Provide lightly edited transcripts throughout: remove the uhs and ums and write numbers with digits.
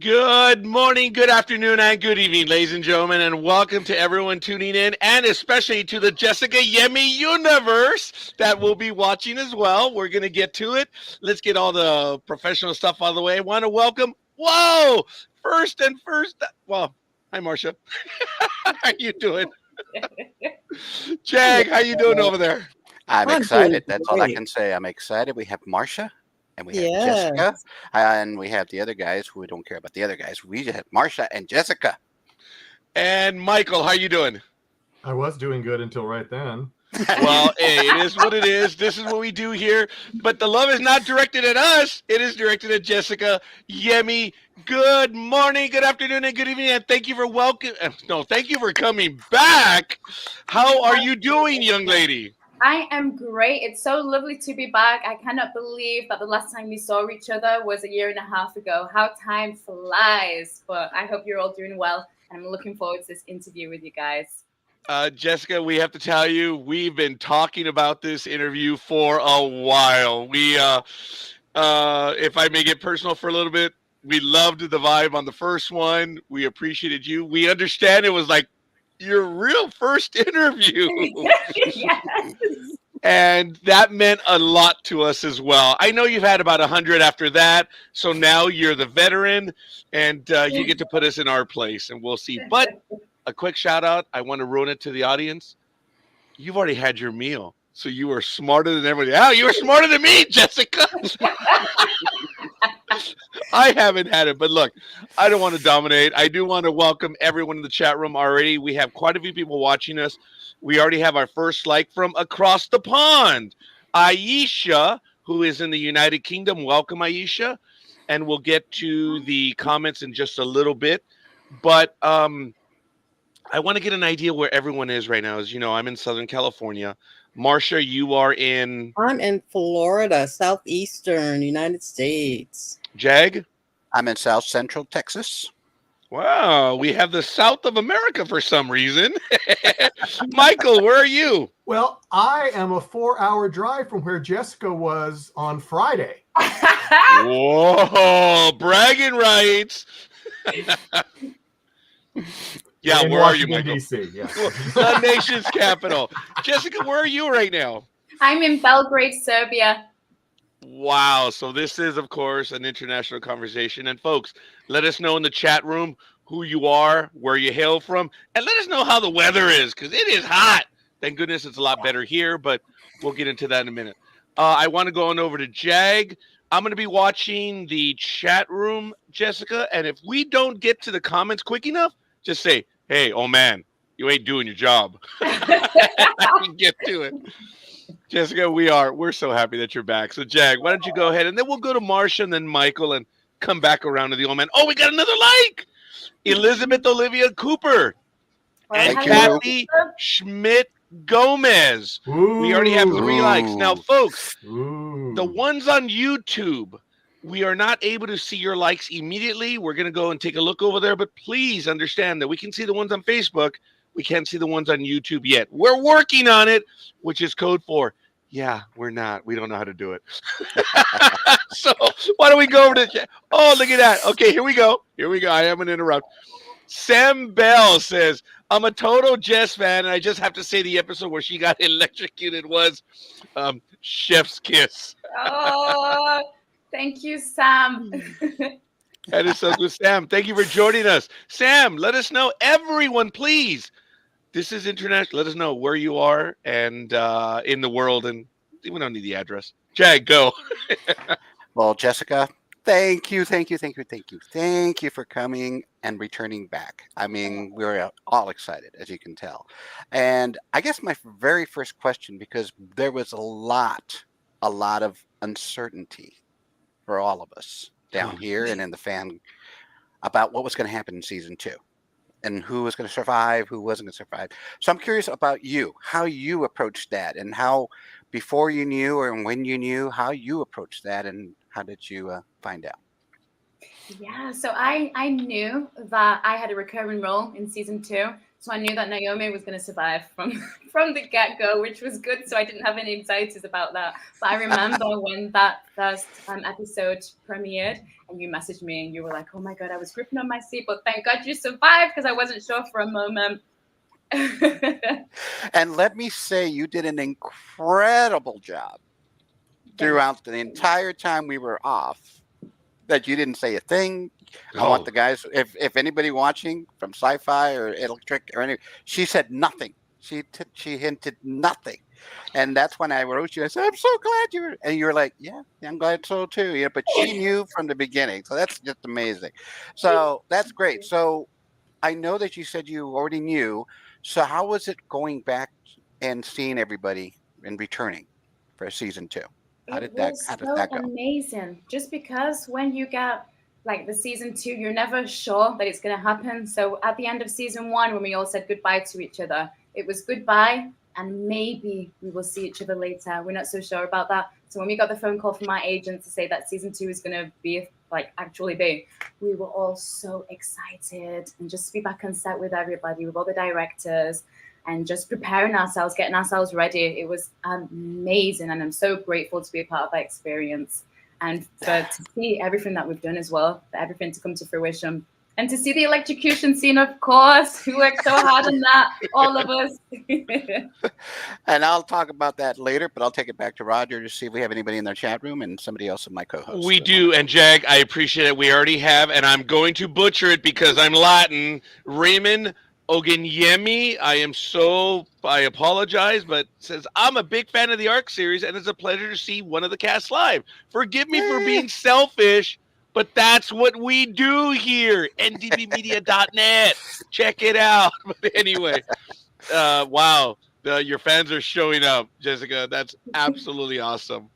Good morning, good afternoon, and good evening, ladies and gentlemen, and welcome to everyone tuning in, and especially to the Jessica Yemi universe that will be watching as well. We're going to get to it. Let's get all the professional stuff out of the way. I want to welcome, well, hi, Marcia. How you doing? Jag, how you doing over there? I'm I'm doing excited. That's all I great. can say. I'm excited. We have Marcia and we have Yeah. Jessica and we have the other guys who we don't care about the other guys. We have Marcia and Jessica. And Michael, how you doing? I was doing good until right then. Well, hey, it is what it is. This is what we do here. But the love is not directed at us. It is directed at Jessica Yemi. Good morning, good afternoon, and good evening. And thank you for thank you for coming back. How are you doing, young lady? I am great. It's so lovely to be back. I cannot believe that the last time we saw each other was a year and a half ago. How time flies. But I hope you're all doing well. And I'm looking forward to this interview with you guys. Jessica, we have to tell you, we've been talking about this interview for a while. If I may get personal for a little bit, we loved the vibe on the first one. We appreciated you. We understand it was like your real first interview. Yes. And that meant a lot to us as well. I know you've had about 100 after that, so now you're the veteran, and you get to put us in our place, and we'll see. But a quick shout out, I want to ruin it to the audience. You've already had your meal, so you are smarter than everybody. Oh, you were smarter than me, Jessica. I haven't had it, but look, I don't want to dominate. I do want to welcome everyone in the chat room already. We have quite a few people watching us. We already have our first like from across the pond. Aisha, who is in the United Kingdom. Welcome, Aisha. And we'll get to the comments in just a little bit. But I want to get an idea where everyone is right now. As you know, I'm in Southern California. Marcia, you are in... I'm in Florida, southeastern United States. Jag? I'm in South Central Texas. Wow, we have the South of America for some reason. Michael, where are you? Well, I am a 4-hour drive from where Jessica was on Friday. Whoa, bragging rights. Yeah, in where are you, Washington, Michael? D.C., yes. The nation's capital. Jessica, where are you right now? I'm in Belgrade, Serbia. Wow. So this is, of course, an international conversation. And folks, let us know in the chat room who you are, where you hail from, and let us know how the weather is, because it is hot. Thank goodness it's a lot better here, but we'll get into that in a minute. I want to go on over to Jag. I'm going to be watching the chat room, Jessica, and if we don't get to the comments quick enough, just say, hey, oh man, you ain't doing your job. Get to it. Jessica, we're so happy that you're back. So Jag, why don't you go ahead, and then we'll go to Marcia and then Michael and come back around to the old man. Oh, we got another like. Elizabeth Olivia Cooper and Thank Kathy Schmidt Gomez. We already have 3 likes. Now, folks, the ones on YouTube, we are not able to see your likes immediately. We're going to go and take a look over there, but please understand that we can see the ones on Facebook. We can't see the ones on YouTube yet. We're working on it, which is code for, yeah, we're not. We don't know how to do it. So why don't we go over to, oh, look at that. Okay, here we go. I am going to interrupt. Sam Bell says, I'm a total Jess fan, and I just have to say the episode where she got electrocuted was Chef's Kiss. Oh, thank you, Sam. That is so good, Sam. Thank you for joining us. Sam, let us know, everyone, please. This is international. Let us know where you are and in the world, and we don't need the address. Jag, go. Well, Jessica, thank you for coming and returning back. I mean, we're all excited, as you can tell. And I guess my very first question, because there was a lot of uncertainty for all of us down here and in the fan about what was going to happen in season 2 and who was going to survive, who wasn't going to survive. So I'm curious about you, how you approached that, and how before you knew or when you knew, how you approached that, and how did you find out? Yeah, so I knew that I had a recurring role in season 2. So I knew that Naomi was going to survive from the get-go, which was good. So I didn't have any anxieties about that. But I remember when that first episode premiered and you messaged me and you were like, oh my God, I was gripping on my seat, but thank God you survived, because I wasn't sure for a moment. And let me say, you did an incredible job throughout the entire time we were off. That you didn't say a thing. I want the guys, if anybody watching from SyFy or Electric or any, she said nothing. She hinted nothing. And that's when I wrote you. I said, I'm so glad you were. And you were like, yeah, I'm glad so too. Yeah, but she knew from the beginning. So that's just amazing. So that's great. So I know that you said you already knew. So how was it going back and seeing everybody and returning for season 2? How did that go? Amazing. Just because when you get like the season 2, you're never sure that it's going to happen. So at the end of season 1, when we all said goodbye to each other, it was goodbye and maybe we will see each other later. We're not so sure about that. So when we got the phone call from my agent to say that season 2 is going to be actually be, we were all so excited, and just to be back on set with everybody, with all the directors, and just preparing ourselves, getting ourselves ready. It was amazing. And I'm so grateful to be a part of that experience, and to see everything that we've done as well, for everything to come to fruition. And to see the electrocution scene, of course. We worked so hard on that, all of us. And I'll talk about that later, but I'll take it back to Roger to see if we have anybody in their chat room and somebody else in my co-host. We do, and Jag, I appreciate it. We already have, and I'm going to butcher it because I'm Latin. Raymond Yemi, I apologize, but says, I'm a big fan of the ARC series, and it's a pleasure to see one of the cast live. Forgive me for being selfish, but that's what we do here. ndbmedia.net. Check it out. But anyway, wow. Your fans are showing up, Jessica. That's absolutely awesome.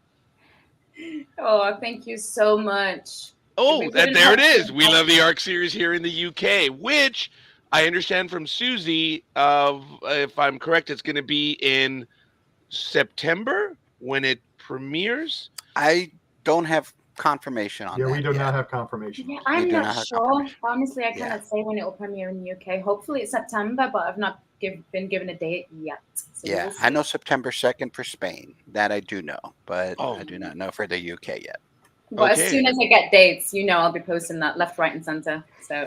Oh, thank you so much. Oh, there it is. We love the ARC series here in the UK, which I understand from Susie, if I'm correct, it's going to be in September when it premieres. I don't have confirmation on that. Yeah, we do not have confirmation. Yeah, I'm not sure. Honestly, I cannot say when it will premiere in the UK. Hopefully it's September, but I've not been given a date yet. So yeah, I know September 2nd for Spain. That I do know, but I do not know for the UK yet. But as soon as I get dates, I'll be posting that left, right, and center. So,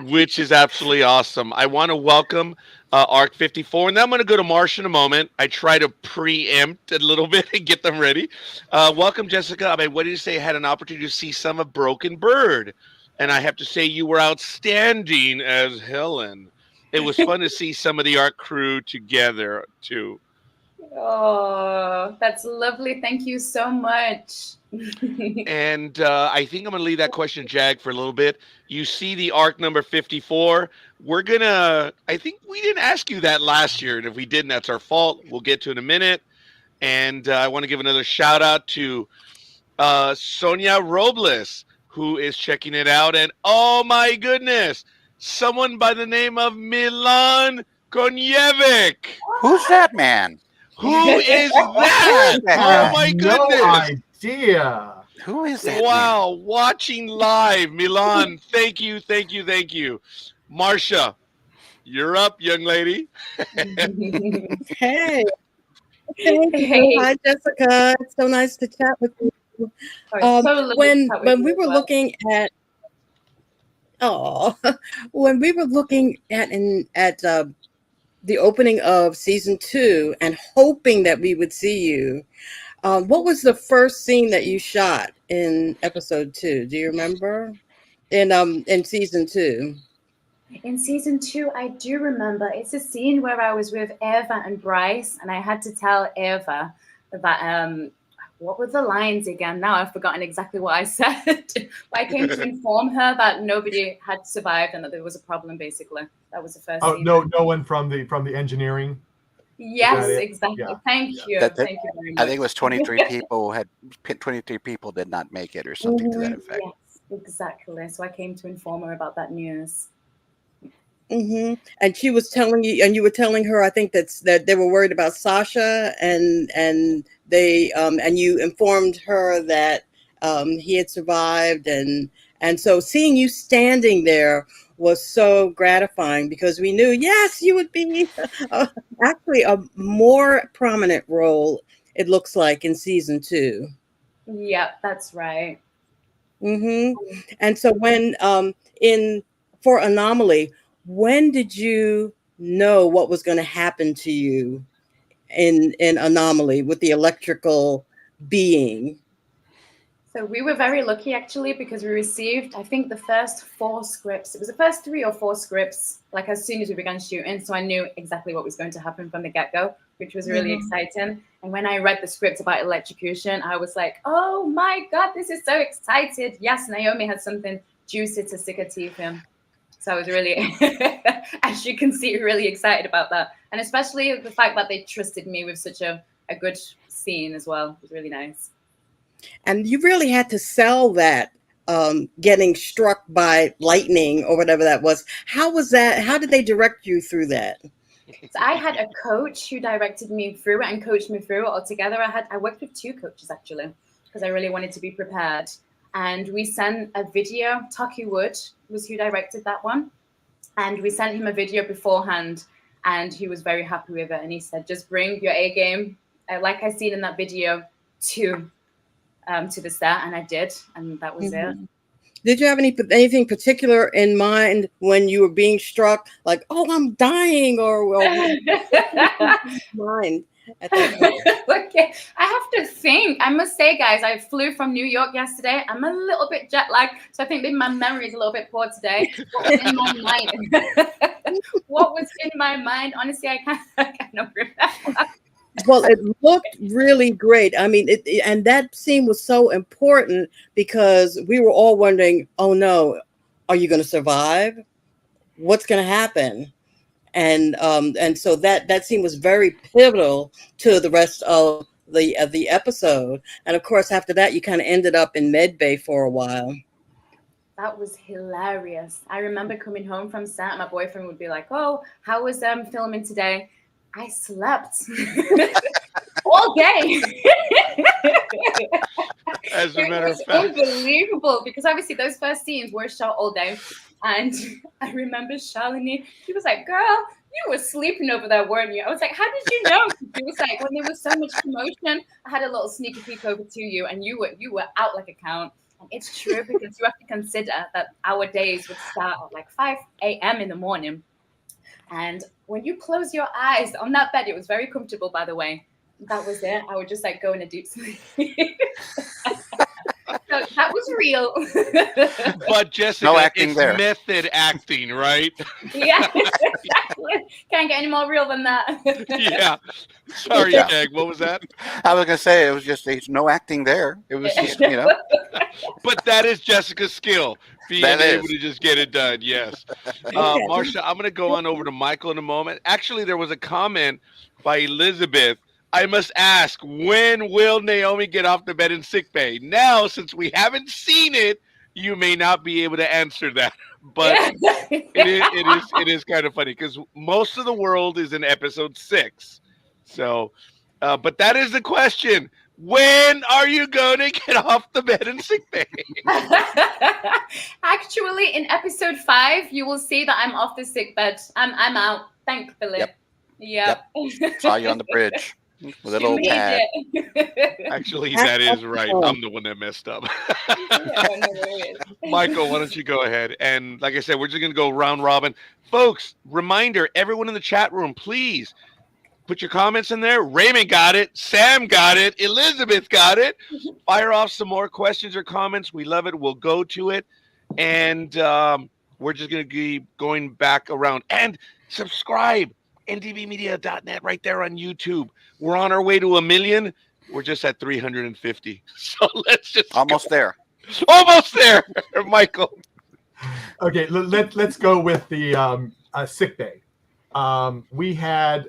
which is absolutely awesome. I want to welcome ARC 54, and then I'm going to go to Marsh in a moment. I try to preempt a little bit and get them ready. Welcome, Jessica. I mean, what did you say? I had an opportunity to see some of Broken Bird, and I have to say you were outstanding as Helen. It was fun to see some of the ARC crew together too. Oh, that's lovely. Thank you so much. And I think I'm going to leave that question, Jag, for a little bit. You see the ARC number 54. I think we didn't ask you that last year. And if we didn't, that's our fault. We'll get to it in a minute. And I want to give another shout out to Sonia Robles, who is checking it out. And oh my goodness, someone by the name of Milan Konjevic. Who's that man? Who is that? Oh my goodness. No idea. Who is that? Wow. Man? Watching live. Milan, thank you. Marsha, you're up, young lady. Hey. Hi, Jessica. It's so nice to chat with you. When we were looking at the opening of season 2 and hoping that we would see you, what was the first scene that you shot in episode 2? Do you remember? In season 2? In season 2, I do remember. It's a scene where I was with Eva and Bryce, and I had to tell Eva that what were the lines again? Now I've forgotten exactly what I said. But I came to inform her that nobody had survived and that there was a problem. Basically, that was the first. Oh, no one from the engineering. Yes, exactly. Yeah. Thank you. Thank you very much. I think it was 23 people 23 people did not make it or something to that effect. Yes, exactly. So I came to inform her about that news. Mm-hmm. And she was telling you, and you were telling her, I think that they were worried about Sasha, and they and you informed her that he had survived, and And so seeing you standing there was so gratifying because we knew, yes, you would be actually a more prominent role, it looks like, in season 2. Yep, that's right. And so when in for Anomaly, when did you know what was going to happen to you in Anomaly with the electrical being? So we were very lucky actually because we received, I think, the first 4 scripts. It was the first 3 or 4 scripts, like as soon as we began shooting. So I knew exactly what was going to happen from the get-go, which was really exciting. And when I read the script about electrocution, I was like, oh my God, this is so excited. Yes, Naomi had something juicy to stick her teeth in. So I was really, as you can see, really excited about that. And especially the fact that they trusted me with such a good scene as well. It was really nice. And you really had to sell that, getting struck by lightning or whatever that was. How was that? How did they direct you through that? So I had a coach who directed me through it and coached me through it altogether. I worked with 2 coaches actually because I really wanted to be prepared. And we sent a video. Taki Wood was who directed that one. And we sent him a video beforehand and he was very happy with it. And he said, just bring your A game, like I seen in that video, to the set, and I did, and that was it. Did you have anything particular in mind when you were being struck, like, oh, I'm dying, or mind at that point? Okay, I have to think. I must say, guys, I flew from New York yesterday. I'm a little bit jet lagged, so I think maybe my memory is a little bit poor today. What was in my mind? What was in my mind? Honestly, I cannot remember. Well, it looked really great. I mean, and that scene was so important because we were all wondering, oh no, are you going to survive? What's going to happen? And so that scene was very pivotal to the rest of the episode. And of course, after that, you kind of ended up in med bay for a while. That was hilarious. I remember coming home from set. My boyfriend would be like, "Oh, how was filming today?" I slept all day. As a matter of fact, unbelievable because obviously those first scenes were shot all day. And I remember Shalini, she was like, "Girl, you were sleeping over there, weren't you?" I was like, "How did you know?" She was like, "When there was so much commotion, I had a little sneaky peek over to you, and you were out like a count." And it's true because you have to consider that our days would start at like 5 a.m. in the morning. And when you close your eyes on that bed, it was very comfortable, by the way. That was it. I would just like go in a deep sleep. So that was real. But Jessica, No acting it's there. method acting, right? Yeah, exactly. Can't get any more real than that. Yeah. Sorry, Yeah. Dag, what was that? I was gonna say it was just there's no acting there. It was just But that is Jessica's skill, being That able is. to just get it done. Yes. Marsha, I'm going to go on over to Michael in a moment. Actually, there was a comment by Elizabeth. I must ask, when will Naomi get off the bed in sickbay? Now, since we haven't seen it, you may not be able to answer that. But it is kind of funny because most of the world is in episode 6. So, but that is the question. When are you going to get off the bed in sickbay? Actually, in episode 5, you will see that I'm off the sick bed. I'm out, thankfully. Yep. Saw you on the bridge with a little pad. Actually, that is right. I'm the one that messed up. Michael, why don't you go ahead? And like I said, we're just going to go round robin. Folks, reminder, everyone in the chat room, please put your comments in there. Raymond got it. Sam got it. Elizabeth got it. Fire off some more questions or comments. We love it. We'll go to it. And we're just going to be going back around. And subscribe. ndbmedia.net right there on YouTube. We're on our way to 1 million. We're just at 350. So let's just Almost there. Almost there, Michael. Okay, let's go with the sick bay. We had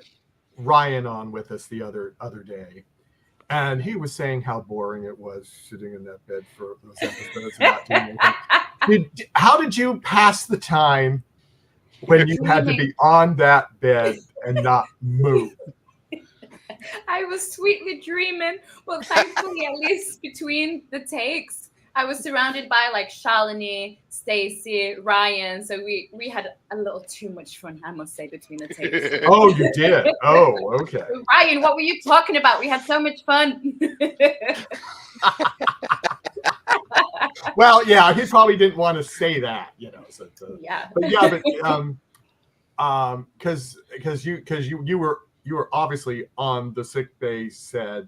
Ryan on with us the other day, and he was saying how boring it was sitting in that bed for those episodes. Not doing anything. How did you pass the time when you had to be on that bed and not move? I was sweetly dreaming. Well, thankfully, at least between the takes, I was surrounded by like Shalini, Stacy, Ryan. So we had a little too much fun, I must say, between the takes. Oh, you did. Oh, okay. Ryan, what were you talking about? We had so much fun. Well, yeah, he probably didn't want to say that, So, Yeah. but yeah, because you were obviously on the sick bay set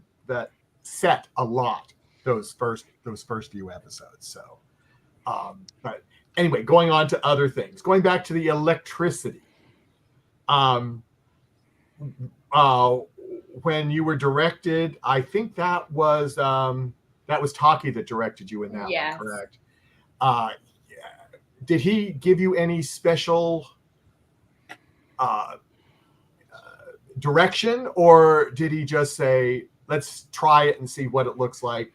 a lot those first few episodes. So, but anyway, going on to other things, going back to the electricity. When you were directed, I think that was Taki that directed you in that Yes. one, correct? Did he give you any special direction, or did he just say, let's try it and see what it looks like?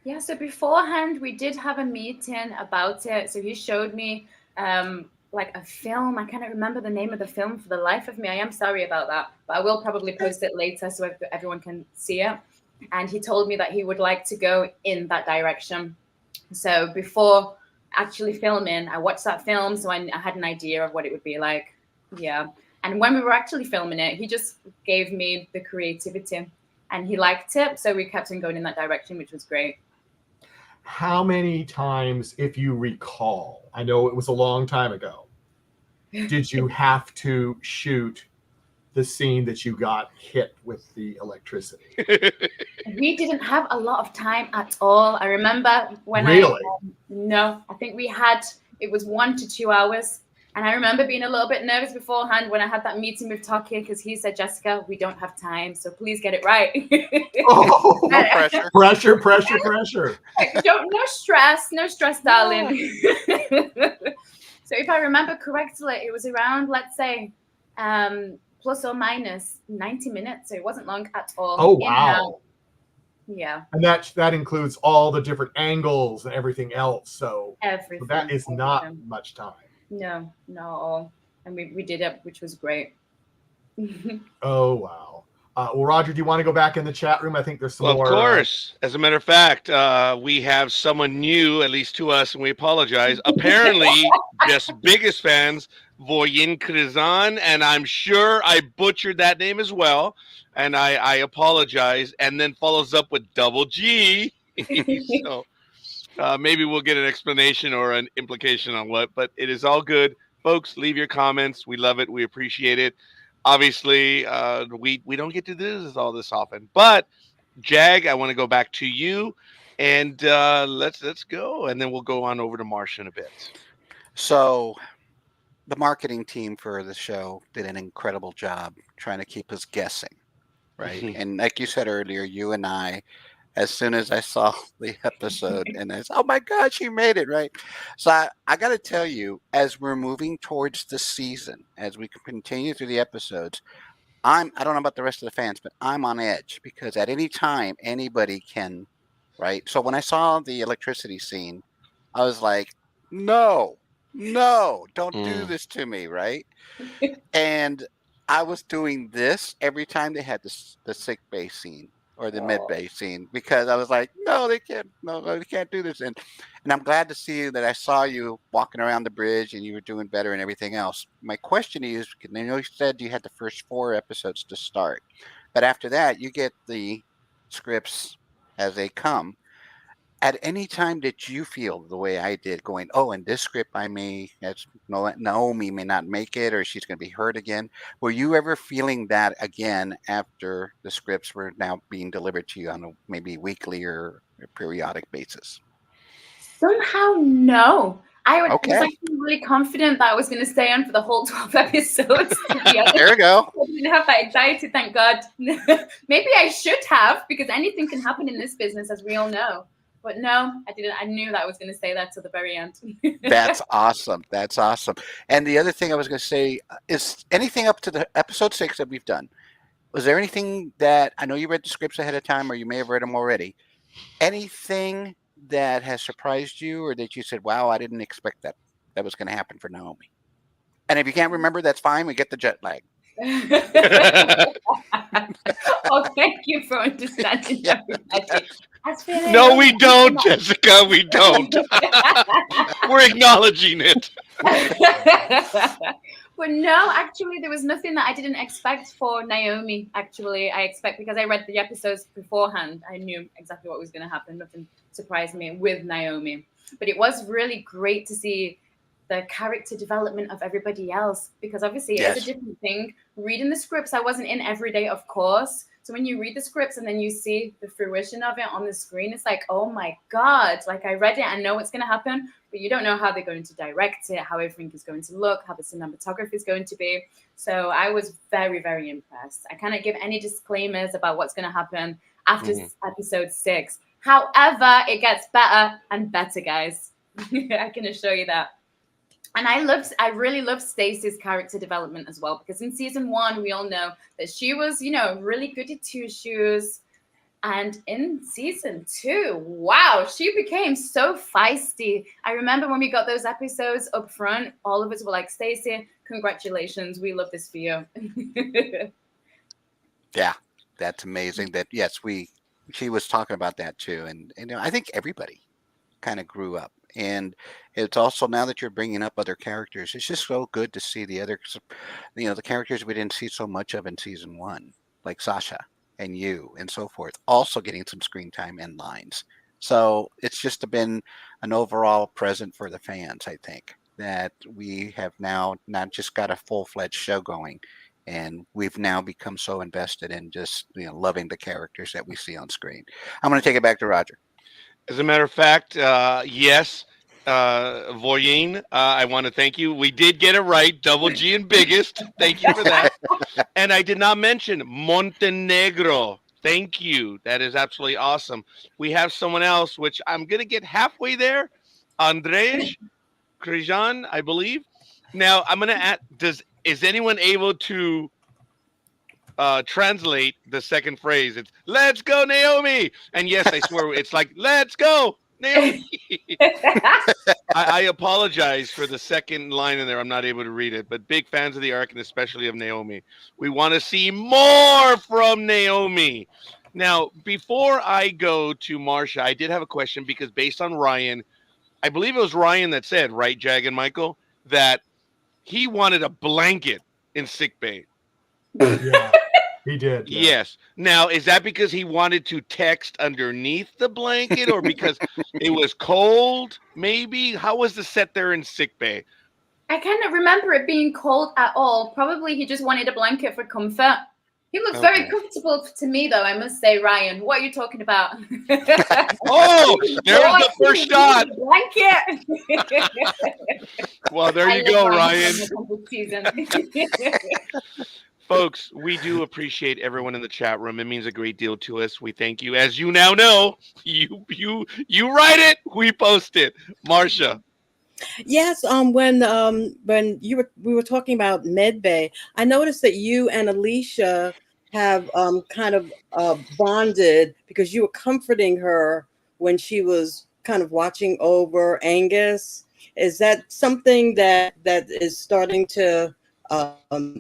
Yeah, so beforehand we did have a meeting about it. So he showed me like a film. I cannot remember the name of the film for the life of me. I am sorry about that, but I will probably post it later so everyone can see it. And he told me that he would like to go in that direction. So before actually filming, I watched that film, so I had an idea of what it would be like. Yeah. And when we were actually filming it, he just gave me the creativity and he liked it. So we kept on going in that direction, which was great. How many times, if you recall, I know it was a long time ago, did you have to shoot the scene that you got hit with the electricity? We didn't have a lot of time at all. I remember when no, I think it was 1 to 2 hours. And I remember being a little bit nervous beforehand when I had that meeting with Taki, because he said, Jessica, we don't have time, so please get it right. Oh, no pressure. Pressure. No stress, darling. So if I remember correctly, it was around, let's say, plus or minus 90 minutes. So it wasn't long at all. Oh, wow. Yeah. And that includes all the different angles and everything else. So everything. That is not much time. No, not at all. And we did it, which was great. Oh, wow. Well, Roger, do you want to go back in the chat room? I think there's some more. Of course. As a matter of fact, we have someone new, at least to us, and we apologize. Apparently, just biggest fans, Voyin Krizan, and I'm sure I butchered that name as well, and I apologize. And then follows up with double G. So maybe we'll get an explanation or an implication on what, but it is all good. Folks, leave your comments. We love it. We appreciate it. Obviously, we don't get to do this all this often, but Jag, I want to go back to you, and let's go, and then we'll go on over to Marsha in a bit. So, the marketing team for the show did an incredible job trying to keep us guessing, right? And like you said earlier, you and I, as soon as I saw the episode, and I said, oh my God, she made it, right? So I got to tell you, as we're moving towards the season, as we continue through the episodes, I don't know about the rest of the fans, but I'm on edge because at any time, anybody can, right? So when I saw the electricity scene, I was like, no, don't do this to me, right? And I was doing this every time they had the sick bay scene or the mid bay scene, because I was like, no, they can't do this. And I'm glad to see that I saw you walking around the bridge and you were doing better and everything else. My question is, I know you said you had the first 4 episodes to start, but after that you get the scripts as they come. At any time did you feel the way I did, going, oh, in this script Naomi may not make it, or she's going to be hurt again? Were you ever feeling that again after the scripts were now being delivered to you on a maybe weekly or periodic basis? Somehow, no. I was Okay. actually really confident that I was going to stay on for the whole 12 episodes. There we go. I didn't have that anxiety, thank God. Maybe I should have, because anything can happen in this business, as we all know. But no, I didn't. I knew that I was going to say that to the very end. That's awesome. That's awesome. And the other thing I was going to say is, anything up to the episode 6 that we've done, was there anything that, I know you read the scripts ahead of time, or you may have read them already, anything that has surprised you, or that you said, wow, I didn't expect that was going to happen for Naomi? And if you can't remember, that's fine. We get the jet lag. Oh, thank you for understanding. Yeah. As for Naomi, No, we don't, Jessica. We don't. We're acknowledging it. But no, actually, there was nothing that I didn't expect for Naomi. Actually, I expect because I read the episodes beforehand, I knew exactly what was going to happen. Nothing surprised me with Naomi. But it was really great to see the character development of everybody else because obviously Yes. it's a different thing. Reading the scripts, I wasn't in every day, of course. So when you read the scripts and then you see the fruition of it on the screen, it's like, oh my God, like I read it, I know what's going to happen, but you don't know how they're going to direct it, how everything is going to look, how the cinematography is going to be. So I was very, very impressed. I cannot give any disclaimers about what's going to happen after episode 6. However, it gets better and better, guys. I can assure you that. And I really loved Stacey's character development as well, because in season 1, we all know that she was, really good at 2 shoes. And in season 2, wow, she became so feisty. I remember when we got those episodes up front, all of us were like, Stacey, congratulations. We love this for you. Yeah, that's amazing. That yes, she was talking about that too, and I think everybody kind of grew up. And it's also now that you're bringing up other characters, it's just so good to see the other, the characters we didn't see so much of in season 1, like Sasha and you and so forth, also getting some screen time and lines. So it's just been an overall present for the fans, I think, that we have now not just got a full-fledged show going, and we've now become so invested in just loving the characters that we see on screen. I'm going to take it back to Roger. As a matter of fact, yes, Voyeen, I want to thank you. We did get it right, double G and biggest. Thank you for that. And I did not mention Montenegro. Thank you. That is absolutely awesome. We have someone else, which I'm going to get halfway there. Andrzej Krijan, I believe. Now, I'm going to ask, is anyone able to translate the second phrase? It's "Let's go, Naomi!" And yes, I swear it's like "Let's go, Naomi." I apologize for the second line in there. I'm not able to read it, but big fans of the arc and especially of Naomi. We want to see more from Naomi. Now, before I go to Marsha, I did have a question because based on Ryan, I believe it was Ryan that said, right, Jag and Michael, that he wanted a blanket in sickbay. Yeah, he did. Yeah. Yes. Now, is that because he wanted to text underneath the blanket or because it was cold? Maybe. How was the set there in sickbay? I cannot remember it being cold at all. Probably he just wanted a blanket for comfort. He looks very comfortable to me, though, I must say, Ryan. What are you talking about? Oh, there's the first shot. Blanket. Well, there you go, Ryan. Folks, we do appreciate everyone in the chat room. It means a great deal to us. We thank you. As you now know, you write it, we post it. Marsha. Yes, when we were talking about Medbay, I noticed that you and Alicia have kind of bonded because you were comforting her when she was kind of watching over Angus. Is that something that is starting to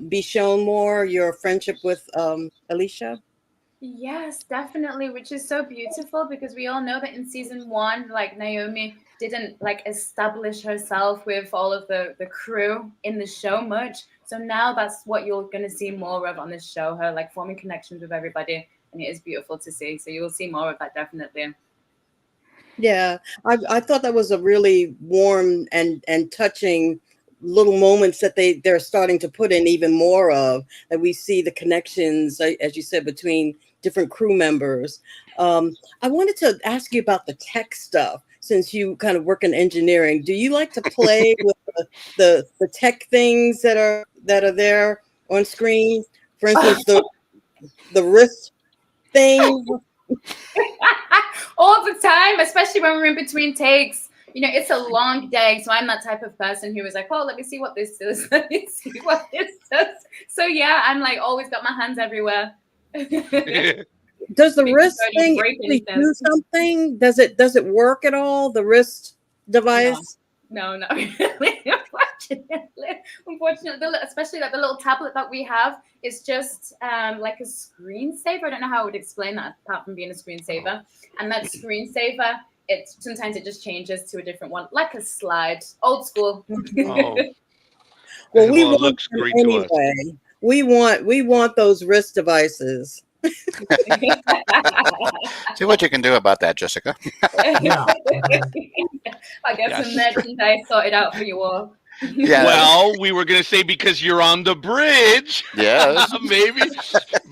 be shown more, your friendship with Alicia? Yes, definitely, which is so beautiful because we all know that in season 1, like Naomi didn't establish herself with all of the crew in the show much. So now that's what you're going to see more of on this show, her forming connections with everybody. And it is beautiful to see. So you will see more of that definitely. Yeah, I thought that was a really warm and touching little moments that they're starting to put in even more of, that we see the connections, as you said, between different crew members. I wanted to ask you about the tech stuff, since you kind of work in engineering. Do you like to play with the tech things that are there on screen? For instance, the wrist thing. All the time, especially when we're in between takes. It's a long day, so I'm that type of person who is like, oh, let me see what this does. Let me see what this does. So yeah, I'm always got my hands everywhere. Does the wrist thing actually do something? Does it work at all? The wrist device? No, not really. unfortunately, especially like the little tablet that we have is just like a screensaver. I don't know how I would explain that apart from being a screensaver. And that screensaver, sometimes it just changes to a different one, like a slide, old school. Oh, Well, we well, it want looks them great to us. anyway. We want those wrist devices. See what you can do about that, Jessica. Yeah. I get Yes. some merchandise sorted out for you all. Yeah. Well, we were gonna say because you're on the bridge, Yes. maybe,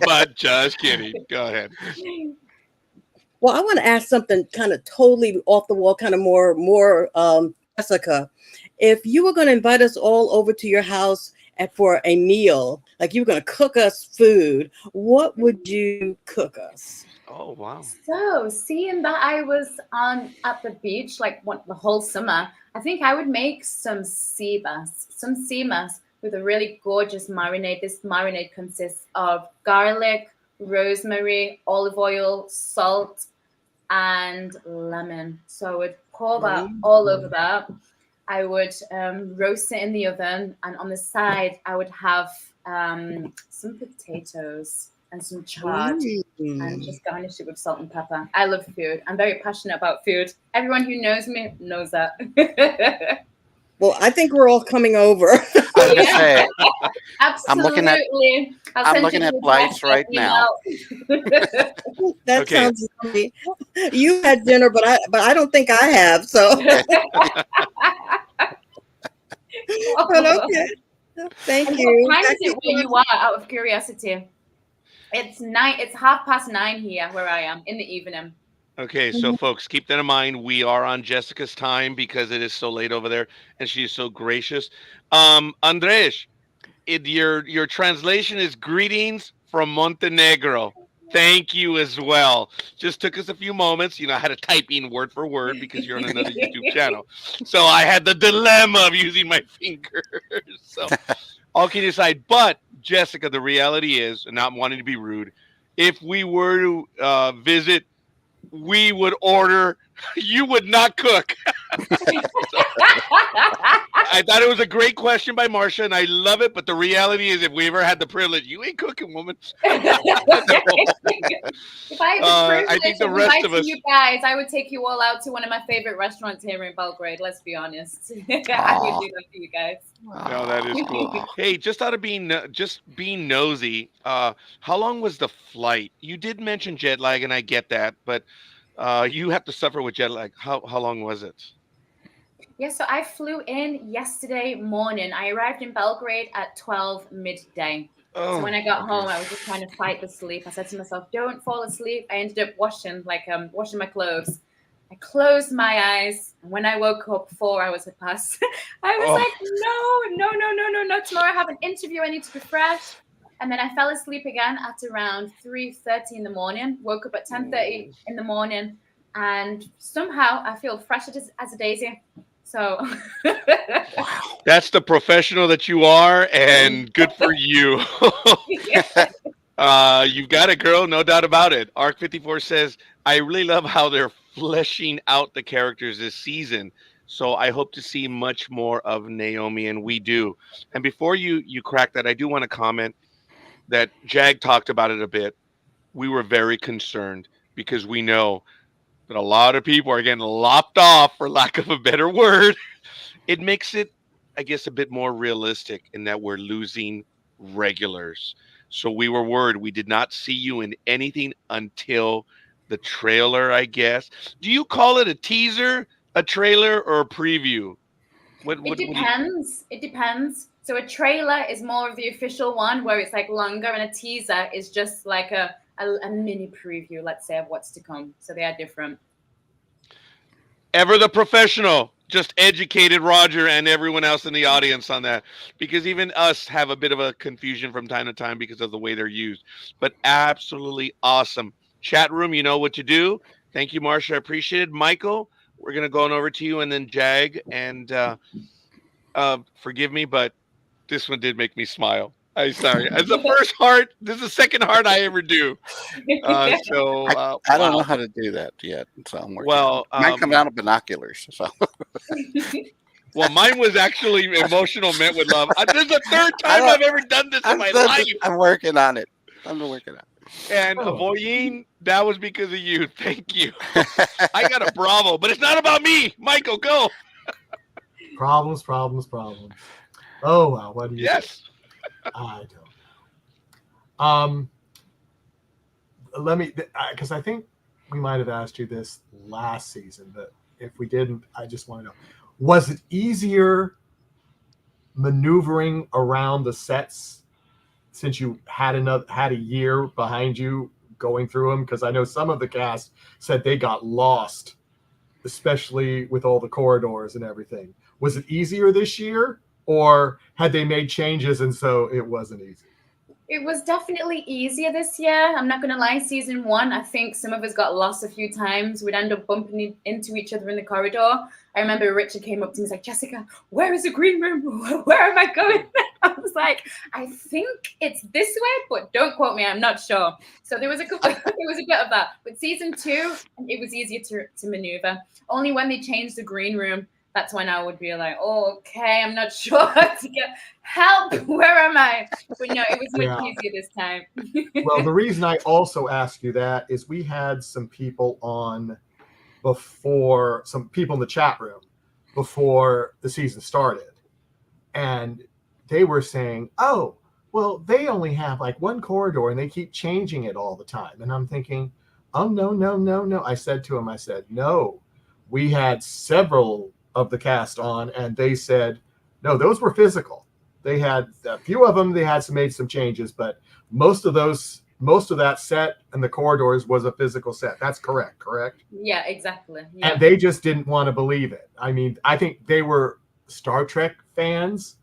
but just kidding. Go ahead. Well, I want to ask something kind of totally off the wall, kind of more Jessica. If you were going to invite us all over to your house for a meal, like you were going to cook us food, what would you cook us? Oh wow. So, seeing that I was at the beach like the whole summer, I think I would make some sea bass with a really gorgeous marinade. This marinade consists of garlic, rosemary, olive oil, salt, and lemon. So I would pour that all over that. I would roast it in the oven, and on the side, I would have some potatoes and some chard, and just garnish it with salt and pepper. I love food. I'm very passionate about food. Everyone who knows me knows that. Well, I think we're all coming over. I was gonna say, Absolutely. I'm looking at flights right now. That Okay. sounds lovely. You had dinner, but I don't think I have. So, but okay. Thank And you. what time is it where you are, out of curiosity? It's 9:30 here where I am in the evening. Okay, so folks, keep that in mind. We are on Jessica's time because it is so late over there, and she is so gracious. Andres, your translation is greetings from Montenegro. Thank you as well. Just took us a few moments. I had to type in word for word because you're on another YouTube channel. So I had the dilemma of using my fingers. So all kidding aside, but Jessica, the reality is, and not wanting to be rude, if we were to visit, we would order. You would not cook. I thought it was a great question by Marcia, and I love it. But the reality is, if we ever had the privilege, you ain't cooking, woman. If I had the I think privilege the of rest of inviting us- you guys, I would take you all out to one of my favorite restaurants here in Belgrade. Let's be honest. I would do that for you guys. No, that is cool. Hey, just out of being nosy, how long was the flight? You did mention jet lag, and I get that, but you have to suffer with jet lag. How long was it? Yeah, so I flew in yesterday morning. I arrived in Belgrade at 12 midday. Oh, So when I got okay. home, I was just trying to fight the sleep. I said to myself, "Don't fall asleep." I ended up washing my clothes. I closed my eyes, and when I woke up, 4 hours had passed. I was like, no. Tomorrow I have an interview. I need to refresh. And then I fell asleep again at around 3:30 in the morning. Woke up at 10:30 in the morning, and somehow I feel fresh as a daisy. So That's the professional that you are, and good for you. You've got it, girl, no doubt about it. Arc 54 says, I really love how they're fleshing out the characters this season. So I hope to see much more of Naomi, and we do. And before you crack that, I do want to comment that Jag talked about it a bit. We were very concerned because we know that a lot of people are getting lopped off, for lack of a better word. It makes it, I guess, a bit more realistic in that we're losing regulars. So we were worried. We did not see you in anything until the trailer, I guess. Do you call it a teaser, a trailer, or a preview? It depends. It depends. So a trailer is more of the official one where it's like longer, and a teaser is just like a mini preview, let's say, of what's to come. So they are different. Ever the professional, just educated Roger and everyone else in the audience on that, because even us have a bit of a confusion from time to time because of the way they're used. But absolutely awesome. Chat room, you know what to do. Thank you, Marsha. I appreciate it. Michael, we're going to go on over to you, and then Jag. And forgive me, but this one did make me smile. I'm sorry. It's the first heart. This is the second heart I ever do. I don't know how to do that yet. So I'm working. Mine come down to binoculars. So Well, mine was actually emotional, met with love. This is the third time I've ever done this in my life. I'm working on it. I'm working on And Oh. Avoyeen, that was because of you. Thank you. I got a bravo, but it's not about me. Michael, go. Problems. Oh well, what do you? Yes. Do? I don't know. Let me, because I think we might have asked you this last season, but if we didn't, I just want to know: was it easier maneuvering around the sets since you had a year behind you going through them? Because I know some of the cast said they got lost, especially with all the corridors and everything. Was it easier this year, or had they made changes and so it wasn't easy? It was definitely easier this year. I'm not going to lie. Season 1, I think some of us got lost a few times. We'd end up bumping into each other in the corridor. I remember Richard came up to me and was like, Jessica, where is the green room? Where am I going? I was like, I think it's this way, but don't quote me. I'm not sure. So there was a bit of that. But season 2, it was easier to maneuver. Only when they changed the green room, that's when I would be like, oh, okay, I'm not sure how to get help. Where am I? But no, it was much easier this time. Well, the reason I also asked you that is we had some people on before, some people in the chat room before the season started. And they were saying, oh, well, they only have like one corridor and they keep changing it all the time. And I'm thinking, oh, no. I said to him, no, we had several of the cast on and they said, no, those were physical. They had a few of them, they had made some changes, but most of that set and the corridors was a physical set. That's correct? Yeah, exactly. Yeah. And they just didn't want to believe it. I mean, I think they were Star Trek fans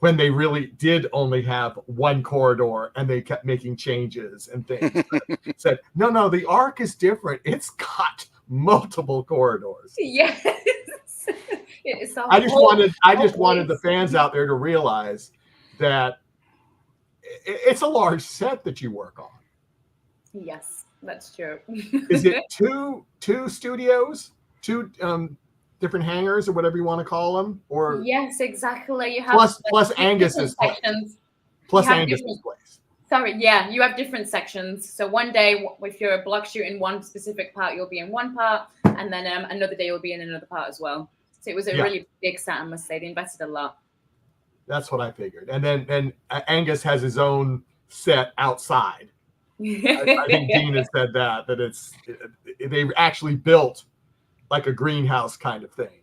when they really did only have one corridor and they kept making changes and things. Said, no, the Ark is different. It's got multiple corridors. Yes. I just wanted the fans out there to realize that it's a large set that you work on. Yes, that's true. Is it two studios, two different hangars or whatever you want to call them? Or yes, exactly. You have plus Angus's sections. Plus Angus's place. Sorry, yeah, you have different sections. So one day, if you're a block shoot in one specific part, you'll be in one part, and then another day you'll be in another part as well. So it was a really big set, I must say. They invested a lot. That's what I figured. And then Angus has his own set outside. I think Dean has said that they actually built like a greenhouse kind of thing.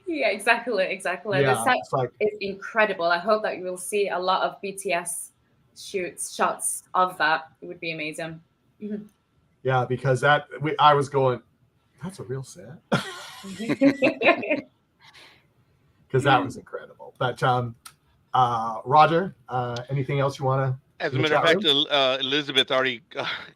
Yeah, exactly. Yeah, the set is incredible. I hope that you will see a lot of BTS shots of that. It would be amazing. Yeah, because I was going, that's a real set. Because that was incredible. But Roger, anything else you want to? As a matter of fact, Elizabeth already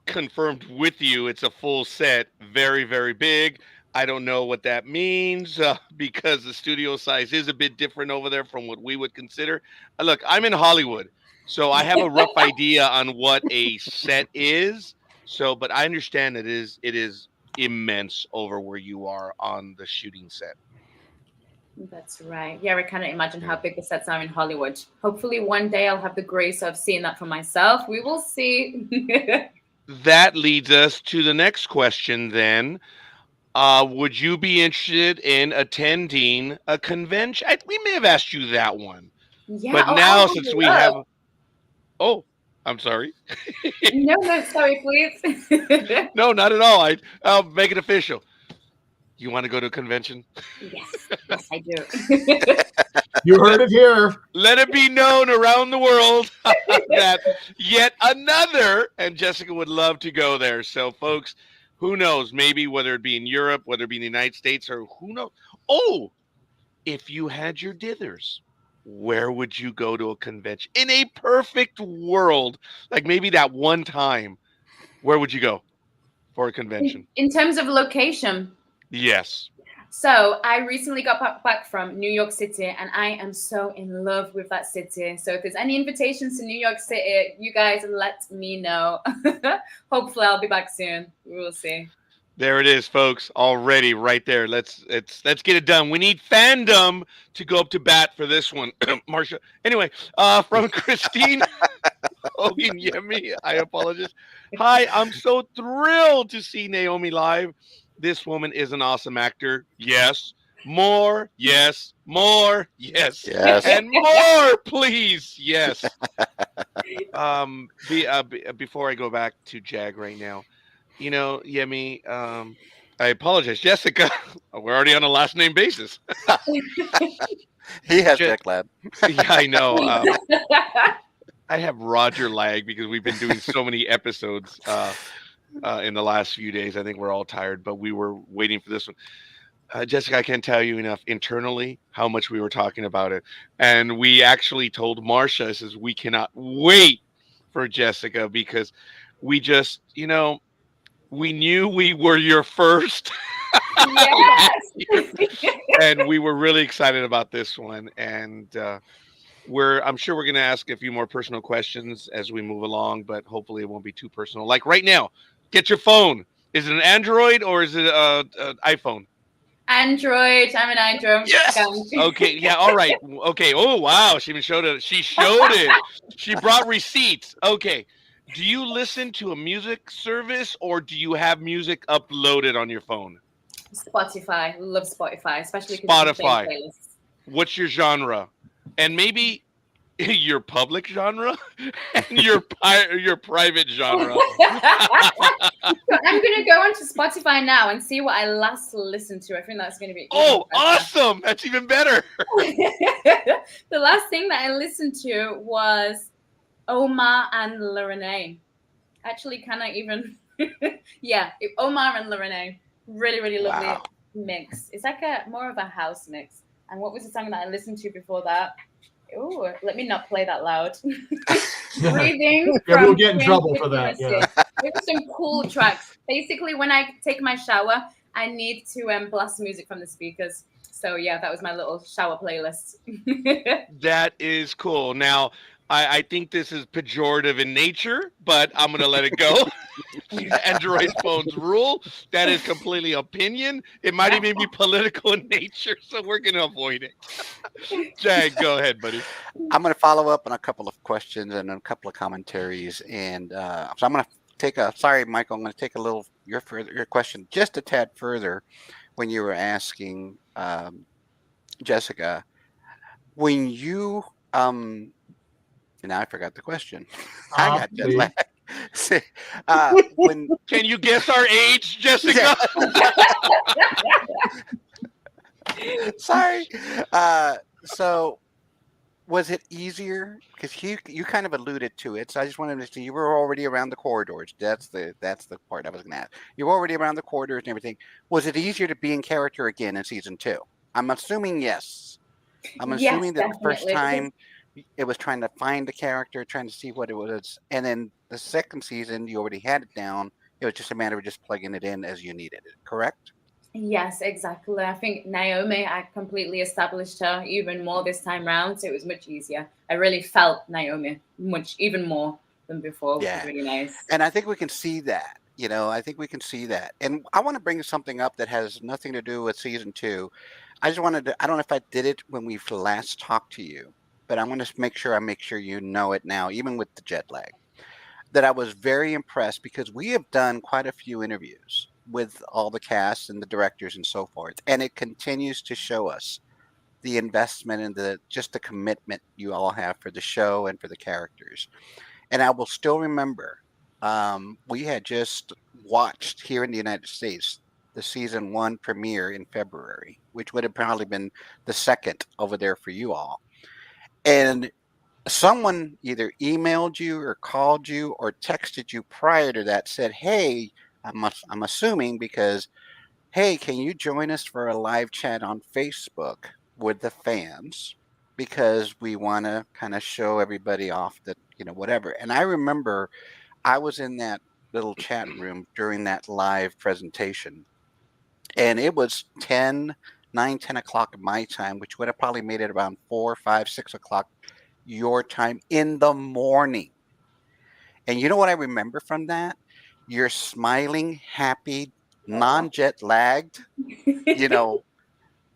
confirmed with you it's a full set, very, very big. I don't know what that means because the studio size is a bit different over there from what we would consider. Look, I'm in Hollywood, so I have a rough idea on what a set is. So, but I understand it is immense over where you are on the shooting set. That's right. Yeah, I cannot imagine how big the sets are in Hollywood. Hopefully one day I'll have the grace of seeing that for myself. We will see. That leads us to the next question then. Would you be interested in attending a convention? We may have asked you that one. Yeah. But now since we have... Oh, I'm sorry. No, sorry, please. No, not at all. I'll make it official. You want to go to a convention? Yes, I do. You heard it here. Let it be known around the world that yet another, and Jessica would love to go there. So, folks, who knows? Maybe whether it be in Europe, whether it be in the United States, or who knows? Oh, if you had your dithers, where would you go to a convention? In a perfect world, like maybe that one time, where would you go for a convention? In terms of location? Yes. So I recently got back from New York City, and I am so in love with that city. So if there's any invitations to New York City, you guys let me know. Hopefully I'll be back soon. We will see. There it is, folks. Already right there. Let's get it done. We need fandom to go up to bat for this one, Marsha. Anyway, from Christine Hogan Yemi, I apologize. Hi, I'm so thrilled to see Naomi live. This woman is an awesome actor. Yes. More, yes. More, yes. Yes. And more, please. Yes. Before I go back to Jag right now, Yemi, I apologize, Jessica. We're already on a last name basis. He has Je- jet lag. yeah, I know. I have Roger lag because we've been doing so many episodes in the last few days. I think we're all tired, but we were waiting for this one. Jessica, I can't tell you enough internally how much we were talking about it. And we actually told Marsha, says we cannot wait for Jessica because we just, we knew we were your first Yes. and we were really excited about this one. And I'm sure we're going to ask a few more personal questions as we move along, but hopefully it won't be too personal. Like right now, get your phone. Is it an Android or is it an iPhone? Android. I'm an Android. Yes. Okay, yeah, all right. Okay. Oh wow, she even showed it. She showed it. She brought receipts. Okay. Do you listen to a music service or do you have music uploaded on your phone? Spotify. Love Spotify, especially because it's Spotify. playlists. What's your genre? And maybe your public genre and your private genre. So I'm gonna go onto Spotify now and see what I last listened to. I think that's gonna be Oh, even better. awesome! That's even better. The last thing that I listened to was Omar and Lorene. Actually, kind of even, yeah, Omar and Lorene. Really, really lovely Wow. mix. It's like more of a house mix. And what was the song that I listened to before that? Oh, let me not play that loud. Breathing. Yeah, we'll from get in Prince trouble for that. Intimacy. Yeah. There were some cool tracks. Basically, when I take my shower, I need to blast music from the speakers. So yeah, that was my little shower playlist. That is cool. Now, I think this is pejorative in nature, but I'm going to let it go. Android phones rule. That is completely opinion. It might even be political in nature, so we're going to avoid it. Jag, go ahead, buddy. I'm going to follow up on a couple of questions and a couple of commentaries, and so I'm going to take a. Sorry, Michael. I'm going to take a little your question just a tad further when you were asking Jessica when you now I forgot the question. I got jet lag. When Can you guess our age, Jessica? sorry. So was it easier? Because you kind of alluded to it. So I just wanted to see you were already around the corridors. That's the part I was going to ask. You were already around the corridors and everything. Was it easier to be in character again in season 2? I'm assuming yes. I'm Yes, assuming that the first definitely, time it was trying to find the character, trying to see what it was, and then the second season you already had it down. It was just a matter of just plugging it in as you needed it. Correct? Yes, exactly. I think Naomi, I completely established her even more this time round, so it was much easier. I really felt Naomi even more than before, which Yeah. was really nice. And I think we can see that. I think we can see that. And I want to bring something up that has nothing to do with season 2. I just wanted to, I don't know if I did it when we last talked to you, but I'm going to make sure you know it now, even with the jet lag, that I was very impressed because we have done quite a few interviews with all the cast and the directors and so forth. And it continues to show us the investment and just the commitment you all have for the show and for the characters. And I will still remember we had just watched here in the United States the season 1 premiere in February, which would have probably been the second over there for you all. And someone either emailed you or called you or texted you prior to that, said, hey, I'm assuming because, hey, can you join us for a live chat on Facebook with the fans? Because we want to kind of show everybody off that, whatever. And I remember I was in that little chat room during that live presentation. And it was 10 o'clock my time, which would have probably made it around 4, 5, 6 o'clock your time in the morning. And you know what I remember from that? Your smiling, happy, non-jet lagged, you know,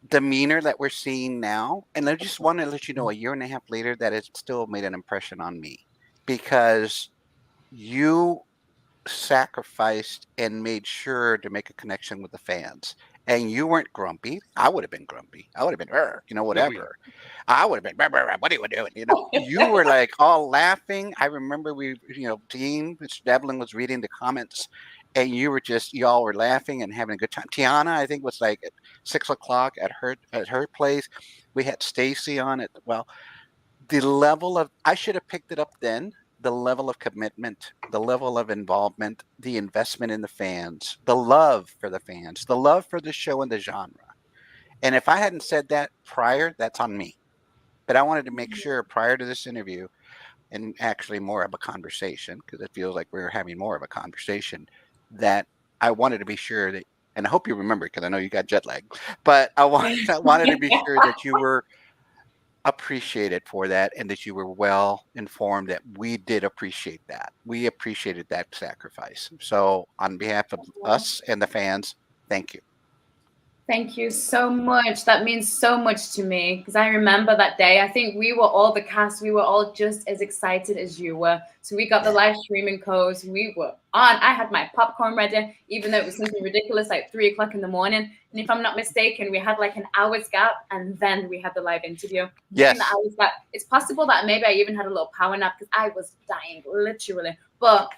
demeanor that we're seeing now. And I just want to let you know, a year and a half later, that it still made an impression on me, because you sacrificed and made sure to make a connection with the fans. And you weren't grumpy. I would have been grumpy. I would have been, you know, whatever. I would have been, what are you doing? You know, you were like all laughing. I remember Dean, Mr. Devlin was reading the comments, and y'all were laughing and having a good time. Tiana, I think, was like at 6 o'clock at her place. We had Stacy on it. Well, the level of, I should have picked it up then. The level of commitment, the level of involvement, the investment in the fans, the love for the fans, the love for the show and the genre. And if I hadn't said that prior, that's on me. But I wanted to make sure prior to this interview, and actually more of a conversation, because it feels like we're having more of a conversation, that I wanted to be sure that, and I hope you remember, because I know you got jet lag, but I wanted to be sure that you were appreciated for that, and that you were well informed that we did appreciate that. We appreciated that sacrifice. So on behalf of us and the fans, thank you. Thank you so much. That means so much to me, because I remember that day. I think we were all, the cast, we were all just as excited as you were. So we got the live streaming codes. We were on. I had my popcorn ready, even though it was something ridiculous, like 3 o'clock in the morning. And if I'm not mistaken, we had like an hour's gap, and then we had the live interview. Yes. The hour's gap, it's possible that maybe I even had a little power nap, because I was dying, literally. But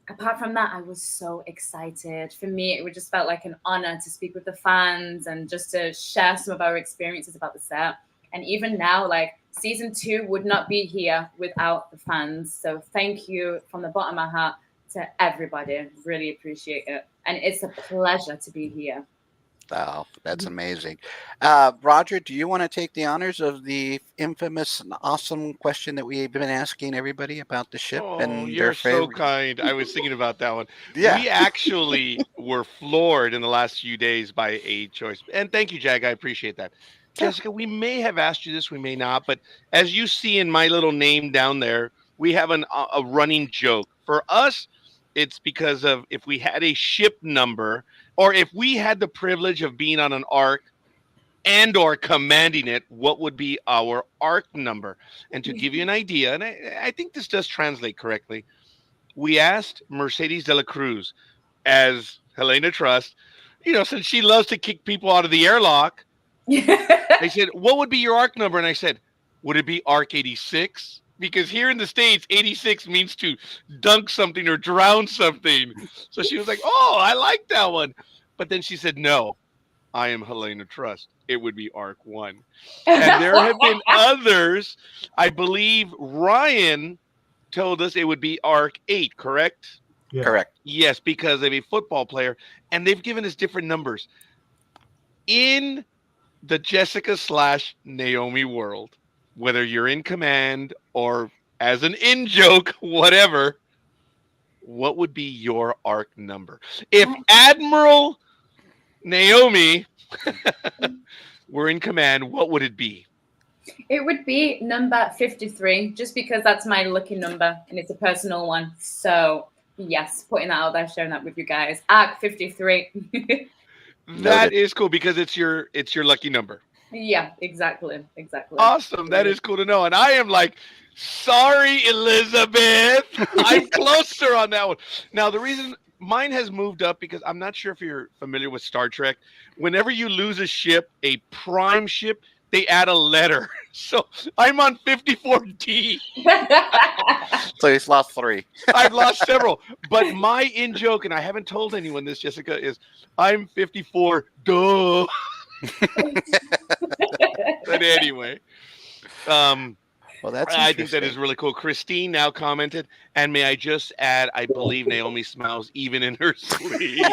apart from that, I was so excited. For me, it just felt like an honor to speak with the fans and just to share some of our experiences about the set. And even now, like, season 2 would not be here without the fans. So thank you from the bottom of my heart to everybody. Really appreciate it. And it's a pleasure to be here. Oh, that's amazing. Roger, do you want to take the honors of the infamous and awesome question that we've been asking everybody about the ship? Oh, you're so kind. I was thinking about that one. Yeah. We actually were floored in the last few days by a choice. And thank you, Jag. I appreciate that. Jessica, we may have asked you this, we may not. But as you see in my little name down there, we have a running joke. For us, it's because of if we had a ship number, or if we had the privilege of being on an arc and or commanding it, what would be our arc number? And to give you an idea, and I think this does translate correctly, we asked Mercedes de la Cruz as Helena Trust, since she loves to kick people out of the airlock, they said, what would be your arc number? And I said, would it be arc 86? Because here in the States, 86 means to dunk something or drown something. So she was like, oh, I like that one. But then she said, no, I am Helena Trust. It would be arc 1. And there have been others. I believe Ryan told us it would be arc 8, correct? Yeah. Correct. Yes, because of a football player. And they've given us different numbers. In the Jessica/Naomi world, whether you're in command or as an in-joke, whatever, what would be your arc number? If Admiral Naomi were in command, what would it be? It would be number 53, just because that's my lucky number and it's a personal one. So yes, putting that out there, sharing that with you guys. Arc 53. That is cool because it's your lucky number. Yeah, exactly. Awesome. That is cool to know. And I am like, sorry, Elizabeth. I'm closer on that one. Now, the reason mine has moved up, because I'm not sure if you're familiar with Star Trek. Whenever you lose a ship, a prime ship, they add a letter. So I'm on 54D. So he's lost 3. I've lost several. But my in-joke, and I haven't told anyone this, Jessica, is I'm 54. Duh. But anyway, well, that's I think that is really cool. Christine now commented, and may I just add, I believe Naomi smiles even in her sleep.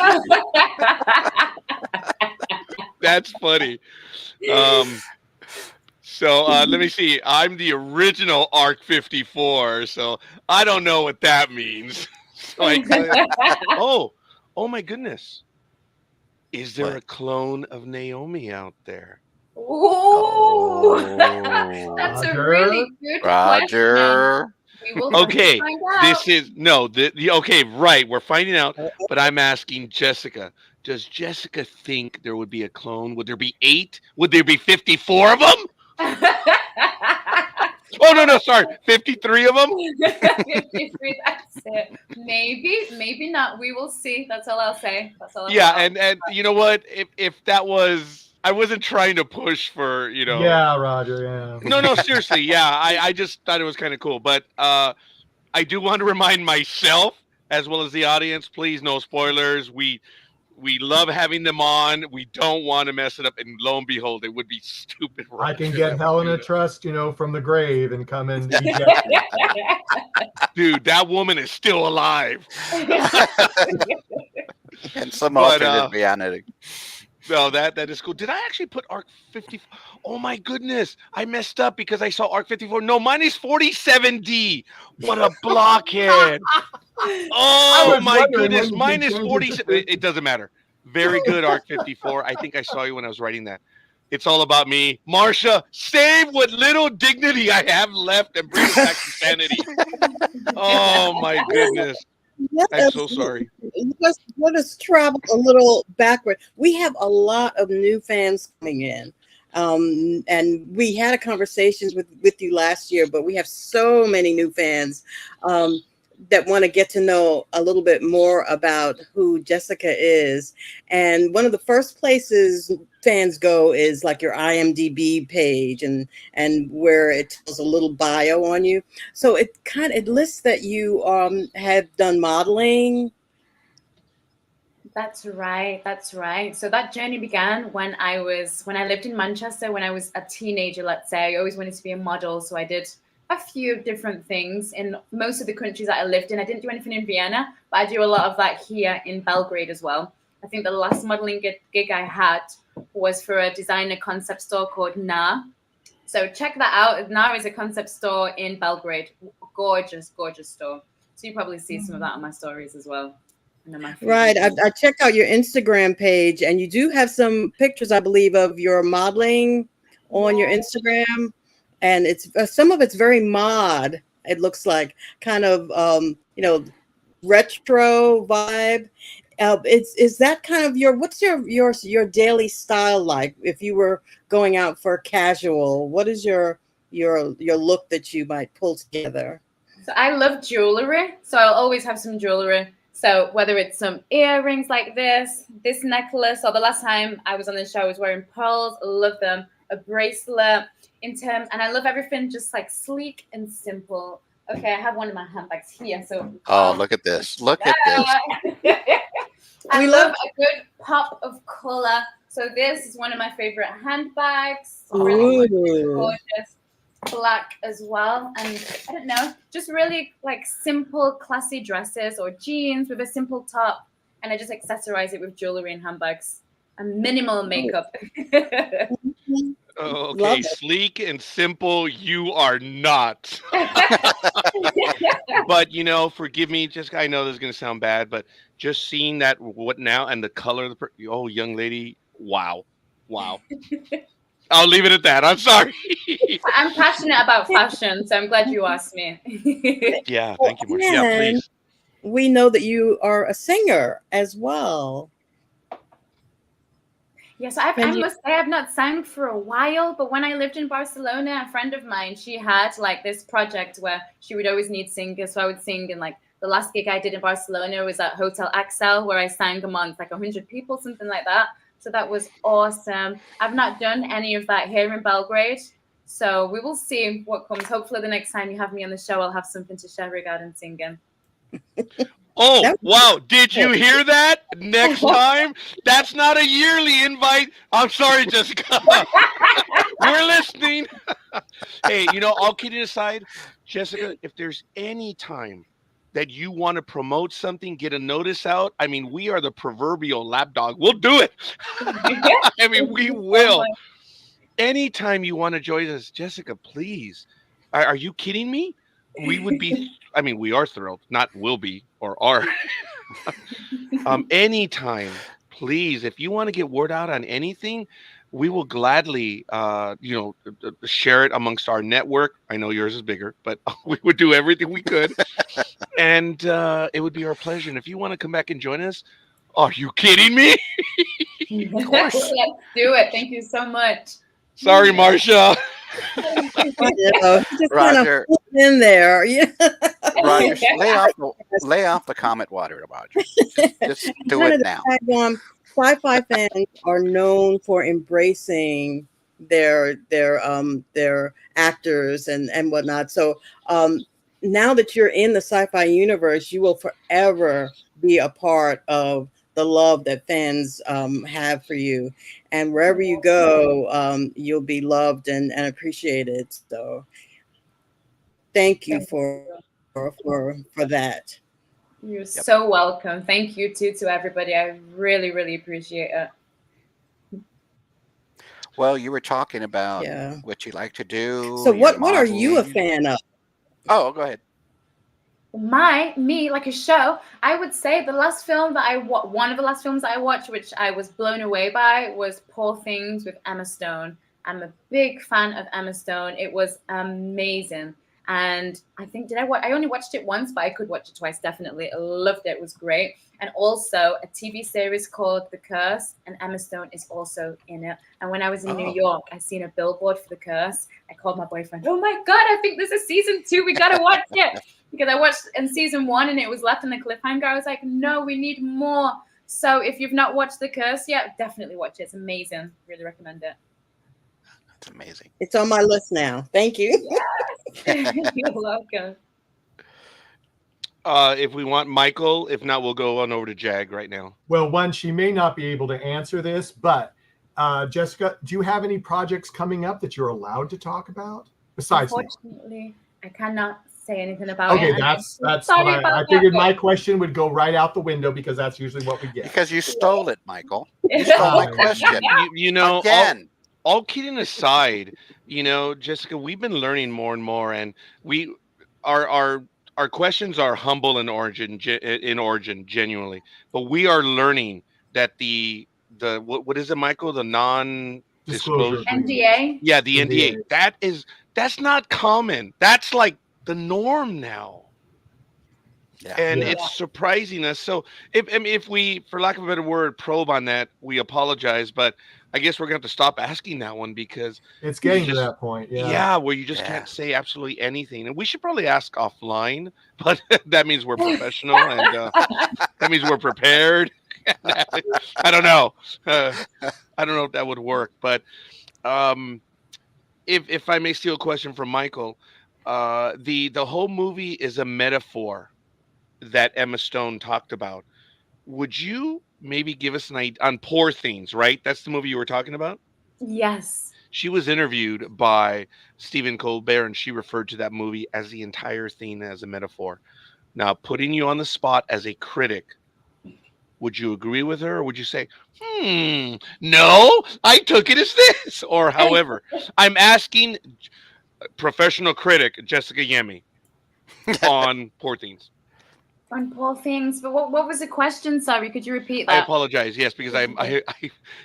That's funny. So let me see. I'm the original Arc 54, so I don't know what that means. So oh my goodness. Is there a clone of Naomi out there? Ooh, that's a really good Roger. question. Okay, this is okay, right. We're finding out, but I'm asking Jessica, does Jessica think there would be a clone? Would there be 8? Would there be 54 of them? Oh, no, sorry. 53 of them? 53, that's it. Maybe not. We will see. That's all I'll say. That's all. Yeah, and you know what? If that was, I wasn't trying to push for, Yeah, Roger. Yeah. No, seriously. Yeah, I just thought it was kind of cool. But I do want to remind myself, as well as the audience, please, no spoilers. We love having them on. We don't want to mess it up. And lo and behold, it would be stupid. I can get Helena Trust, from the grave and come and eject you. Dude, that woman is still alive. And some But, alternate reality. No, that is cool. Did I actually put Arc 54? Oh my goodness. I messed up because I saw Arc 54. No, mine is 47D. What a blockhead. Oh my goodness. Mine is 47. It doesn't matter. Very good, Arc 54. I think I saw you when I was writing that. It's all about me. Marsha, save what little dignity I have left and bring it back to sanity. Oh my goodness. I'm so sorry. Let us travel a little backward. We have a lot of new fans coming in. And we had a conversation with you last year, but we have so many new fans that want to get to know a little bit more about who Jessica is. And one of the first places fans go is like your IMDb page and where it tells a little bio on you. So it lists that you have done modeling. That's right. So that journey began when I lived in Manchester, when I was a teenager, let's say. I always wanted to be a model, so I did a few different things in most of the countries that I lived in. I didn't do anything in Vienna, but I do a lot of that here in Belgrade as well. I think the last modeling gig I had was for a designer concept store called Na. So check that out. Na is a concept store in Belgrade. Gorgeous, gorgeous store. So you probably see some of that on my stories as well. Right. I checked out your Instagram page, and you do have some pictures, I believe, of your modeling on your Instagram. And it's some of it's very mod. It looks like kind of retro vibe. Is that kind of what's your daily style like? If you were going out for casual, what is your look that you might pull together? So I love jewelry, so I'll always have some jewelry. So whether it's some earrings like this necklace, or the last time I was on the show, I was wearing pearls. I love them. A bracelet. And I love everything just like sleek and simple. Okay, I have one of my handbags here. So look at this. Look at this. I love a good pop of color. So this is one of my favorite handbags. Really gorgeous. Black as well. And I don't know, just really like simple, classy dresses or jeans with a simple top. And I just accessorize it with jewelry and handbags and minimal makeup. Oh, okay, sleek and simple, you are not. But forgive me, Jessica. I know this is gonna sound bad, but just seeing that, what now, and the color of the young lady, wow. I'll leave it at that. I'm sorry. I'm passionate about fashion, so I'm glad you asked me. Yeah, thank you, Marsha. Yeah, please. We know that you are a singer as well. Yes, I must say I've not sang for a while, but when I lived in Barcelona, a friend of mine, she had like this project where she would always need singers. So I would sing, and like the last gig I did in Barcelona was at Hotel Axel, where I sang amongst like 100 people, something like that. So that was awesome. I've not done any of that here in Belgrade. So we will see what comes. Hopefully the next time you have me on the show, I'll have something to share regarding singing. Oh, wow. Did you hear that? Next time? That's not a yearly invite. I'm sorry, Jessica. We're listening. Hey, all kidding aside, Jessica, if there's any time that you want to promote something, get a notice out, I mean, we are the proverbial lapdog. We'll do it. I mean, we will. Anytime you want to join us, Jessica, please. Are you kidding me? We would be, we are thrilled, not will be or are. Anytime, please, if you want to get word out on anything, we will gladly, share it amongst our network. I know yours is bigger, but we would do everything we could. And it would be our pleasure. And if you want to come back and join us, Are you kidding me? Of course. Let's do it. Thank you so much. Sorry, Marsha. You just kind of Roger, in there. Yeah. Roger, lay off the comet water, Roger. Just do Kind it of now. sci-fi fans are known for embracing their actors and whatnot. So now that you're in the sci-fi universe, you will forever be a part of the love that fans have for you, and wherever you go, you'll be loved and appreciated. So thank you for that. You're Yep. so welcome. Thank you too to everybody. I really, really appreciate it. Well, you were talking about Yeah. what you like to do. So your what are you a modeling. fan of? Oh, go ahead. Me like a show, I would say the last film that one of the last films that I watched, which I was blown away by, was Poor Things with Emma Stone. I'm a big fan of Emma Stone. It was amazing. And I think I only watched it once, but I could watch it twice. Definitely. I loved it. It was great. And also a TV series called The Curse, and Emma Stone is also in it. And when I was in New York, I seen a billboard for The Curse. I called my boyfriend. Oh my God, I think this is season 2. We got to watch it. Because I watched in season 1 and it was left in the cliffhanger. I was like, no, we need more. So if you've not watched The Curse yet, definitely watch it. It's amazing. Really recommend it. That's amazing. It's on my list now. Thank you. You're welcome. If we want Michael, if not, we'll go on over to Jag right now. Well, one, she may not be able to answer this, but Jessica, do you have any projects coming up that you're allowed to talk about besides me? Unfortunately, I cannot say anything about it. Okay, that's sorry fine. about I that, figured but- my question would go right out the window because that's usually what we get. Because you stole it, Michael. You stole my question. You know, Again. all kidding aside, Jessica, we've been learning more and more, and our questions are humble in origin, genuinely, but we are learning that the what is it, Michael? The non-disclosure. NDA. Yeah, the NDA. NDA. That's not common. That's like the norm now. Yeah. And Yeah. it's surprising us. So if we, for lack of a better word, probe on that, we apologize. But I guess we're going to have to stop asking that one because It's getting you to just- that point. Yeah. yeah, where you just Yeah. can't say absolutely anything. And we should probably ask offline, but that means we're professional and that means we're prepared. I don't know. I don't know if that would work. But if I may steal a question from Michael, the whole movie is a metaphor that Emma Stone talked about. Would you maybe give us an idea on Poor Things, right? That's the movie you were talking about? Yes. She was interviewed by Stephen Colbert, and she referred to that movie as the entire thing as a metaphor. Now, putting you on the spot as a critic, would you agree with her, or would you say, no, I took it as this, or however? I'm asking professional critic Jessica Yemi on Poor Things. On Poor Things. But what was the question? Sorry, could you repeat I that? apologize. Yes, because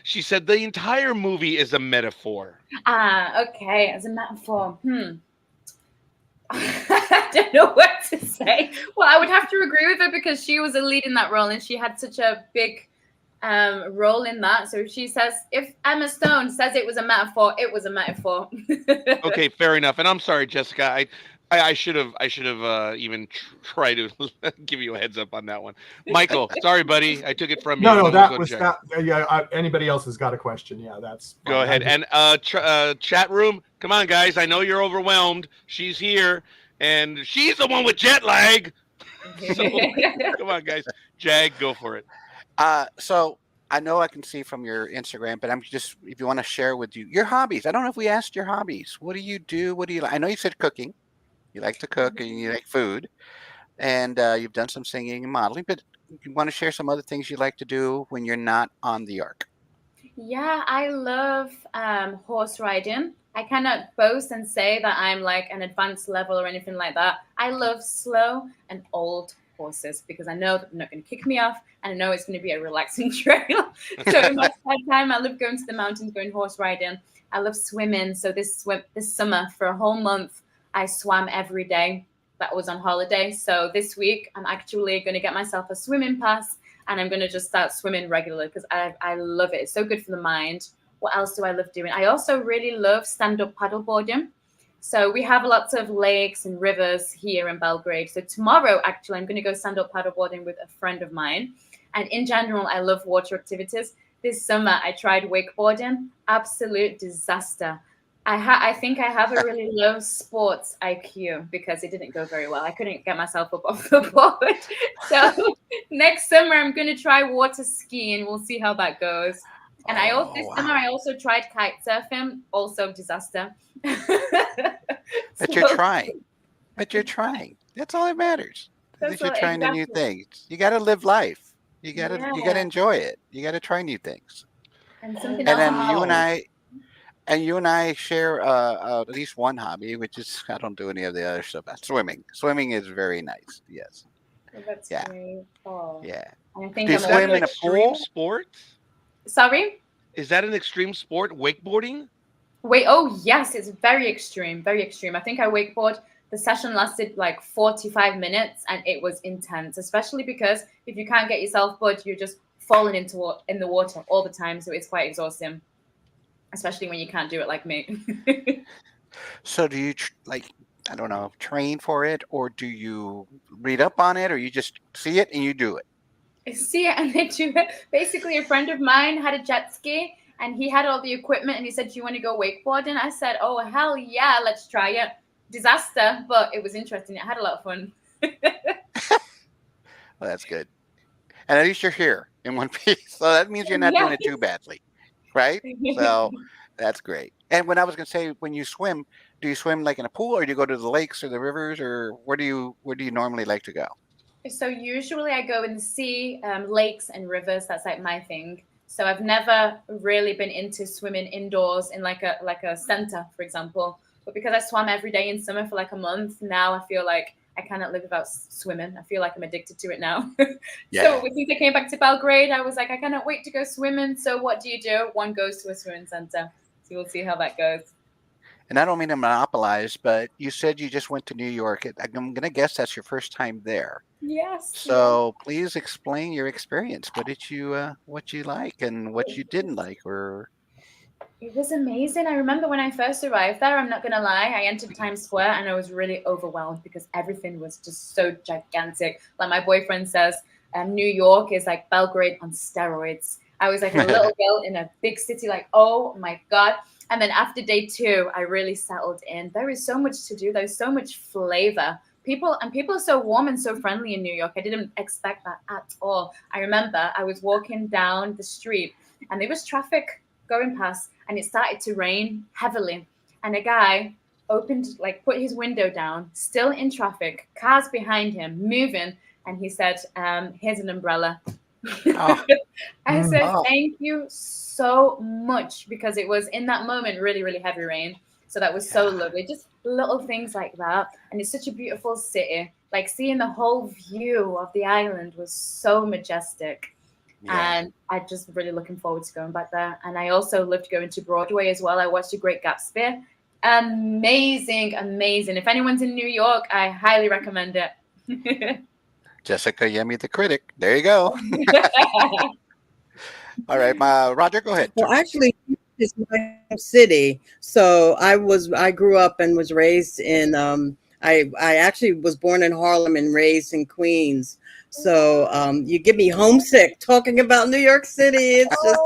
she said the entire movie is a metaphor. Okay. As a metaphor. I don't know what to say. Well, I would have to agree with her because she was a lead in that role and she had such a big role in that. So if Emma Stone says it was a metaphor, it was a metaphor. Okay, fair enough. And I'm sorry, Jessica. I should have even tried to give you a heads up on that one. Michael, sorry, buddy. I took it from you. No, Then that we'll go was to that. Yeah, anybody else has got a question? Yeah, that's fine. Go ahead. And chat room, come on, guys. I know you're overwhelmed. She's here, and she's the one with jet lag. So, come on, guys. Jag, go for it. So I know I can see from your Instagram, but I'm just, if you want to share with you your hobbies. I don't know if we asked your hobbies. What do you do? What do you like? I know you said cooking. You like to cook and you like food, and you've done some singing and modeling, but you want to share some other things you like to do when you're not on the ark? Yeah, I love horse riding. I cannot boast and say that I'm like an advanced level or anything like that. I love slow and old horses because I know that they're not going to kick me off and I know it's going to be a relaxing trail. So in my spare time, I love going to the mountains, going horse riding. I love swimming. So this summer for a whole month, I swam every day that was on holiday. So this week, I'm actually going to get myself a swimming pass and I'm going to just start swimming regularly because I love it. It's so good for the mind. What else do I love doing? I also really love stand-up paddleboarding. So we have lots of lakes and rivers here in Belgrade. So tomorrow, actually, I'm going to go stand-up paddleboarding with a friend of mine. And in general, I love water activities. This summer, I tried wakeboarding. Absolute disaster. I think I have a really low sports IQ because it didn't go very well. I couldn't get myself up off the board. So next summer, I'm going to try water skiing. We'll see how that goes. And this summer I also tried kite surfing. Also disaster. But you're trying. But you're trying. That's all that matters. That you're trying the new things. You got to live life. You got to enjoy it. You got to try new things. And something And else. then you and I share at least one hobby, which is I don't do any of the other stuff. Swimming. Swimming is very nice. Yes. Well, that's great. Oh. Yeah. And I think Do you swim in a pool? Sport? Sorry? Is that an extreme sport, wakeboarding? Oh yes, it's very extreme, very extreme. I think I wakeboard. The session lasted like 45 minutes, and it was intense. Especially because if you can't get yourself bud, you're just falling in the water all the time. So it's quite exhausting, especially when you can't do it like me. So do you I don't know, train for it, or do you read up on it, or you just see it and you do it? I see it and they do it. Basically, a friend of mine had a jet ski and he had all the equipment and he said, "Do you want to go wakeboarding?" I said, "Oh, hell yeah, let's try it." Disaster, but it was interesting. I had a lot of fun. Well, that's good. And at least you're here in one piece. So that means you're not doing it too badly, right? So that's great. And when I was going to say, when you swim, do you swim like in a pool, or do you go to the lakes or the rivers, or where do you normally like to go? So usually I go in the sea, lakes and rivers. That's like my thing. So I've never really been into swimming indoors in like a center, for example. But because I swam every day in summer for like a month, now I feel like I cannot live without swimming. I feel like I'm addicted to it now. So since I came back to Belgrade, I was like, I cannot wait to go swimming. So what do? One goes to a swimming center. So we'll see how that goes. And I don't mean to monopolize, but you said you just went to New York. I'm going to guess that's your first time there. Yes. So please explain your experience. What you like and what you didn't like, or It was amazing. I remember when I first arrived there, I'm not going to lie, I entered Times Square and I was really overwhelmed because everything was just so gigantic. Like my boyfriend says, New York is like Belgrade on steroids. I was like a little girl in a big city, like, oh my God. And then after day 2, I really settled in. There is so much to do. There's so much flavor. People are so warm and so friendly in New York. I didn't expect that at all. I remember I was walking down the street and there was traffic going past and it started to rain heavily. And a guy put his window down, still in traffic, cars behind him, moving. And he said, here's an umbrella. Oh. I said, thank you so much, because it was in that moment really, really heavy rain. So that was so lovely. Just little things like that. And it's such a beautiful city. Like seeing the whole view of the island was so majestic. Yeah. And I'm just really looking forward to going back there. And I also loved going to Broadway as well. I watched The Great Gatsby. Amazing, amazing. If anyone's in New York, I highly recommend it. Jessica Yemi, the critic. There you go. All right, Roger, go ahead. Well, actually, it's my city. So I grew up and was raised in. I actually was born in Harlem and raised in Queens. So you get me homesick talking about New York City. It's just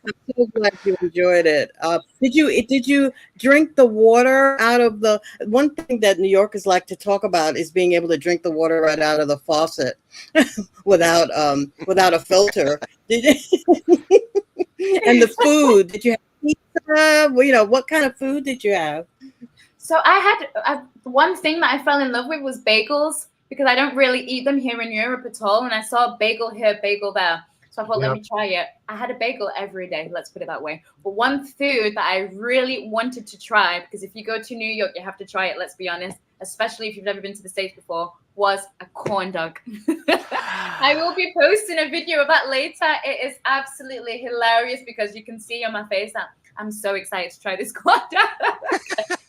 I'm so glad you enjoyed it. Did you drink the water out of the? One thing that New Yorkers like to talk about is being able to drink the water right out of the faucet without a filter. And the food. Did you have pizza? What kind of food did you have? So I had one thing that I fell in love with was bagels, because I don't really eat them here in Europe at all. And I saw bagel here, bagel there. So I thought, let me try it. I had a bagel every day, let's put it that way. But one food that I really wanted to try, because if you go to New York, you have to try it, let's be honest, especially if you've never been to the States before, was a corn dog. I will be posting a video of that later. It is absolutely hilarious because you can see on my face that I'm so excited to try this corn dog.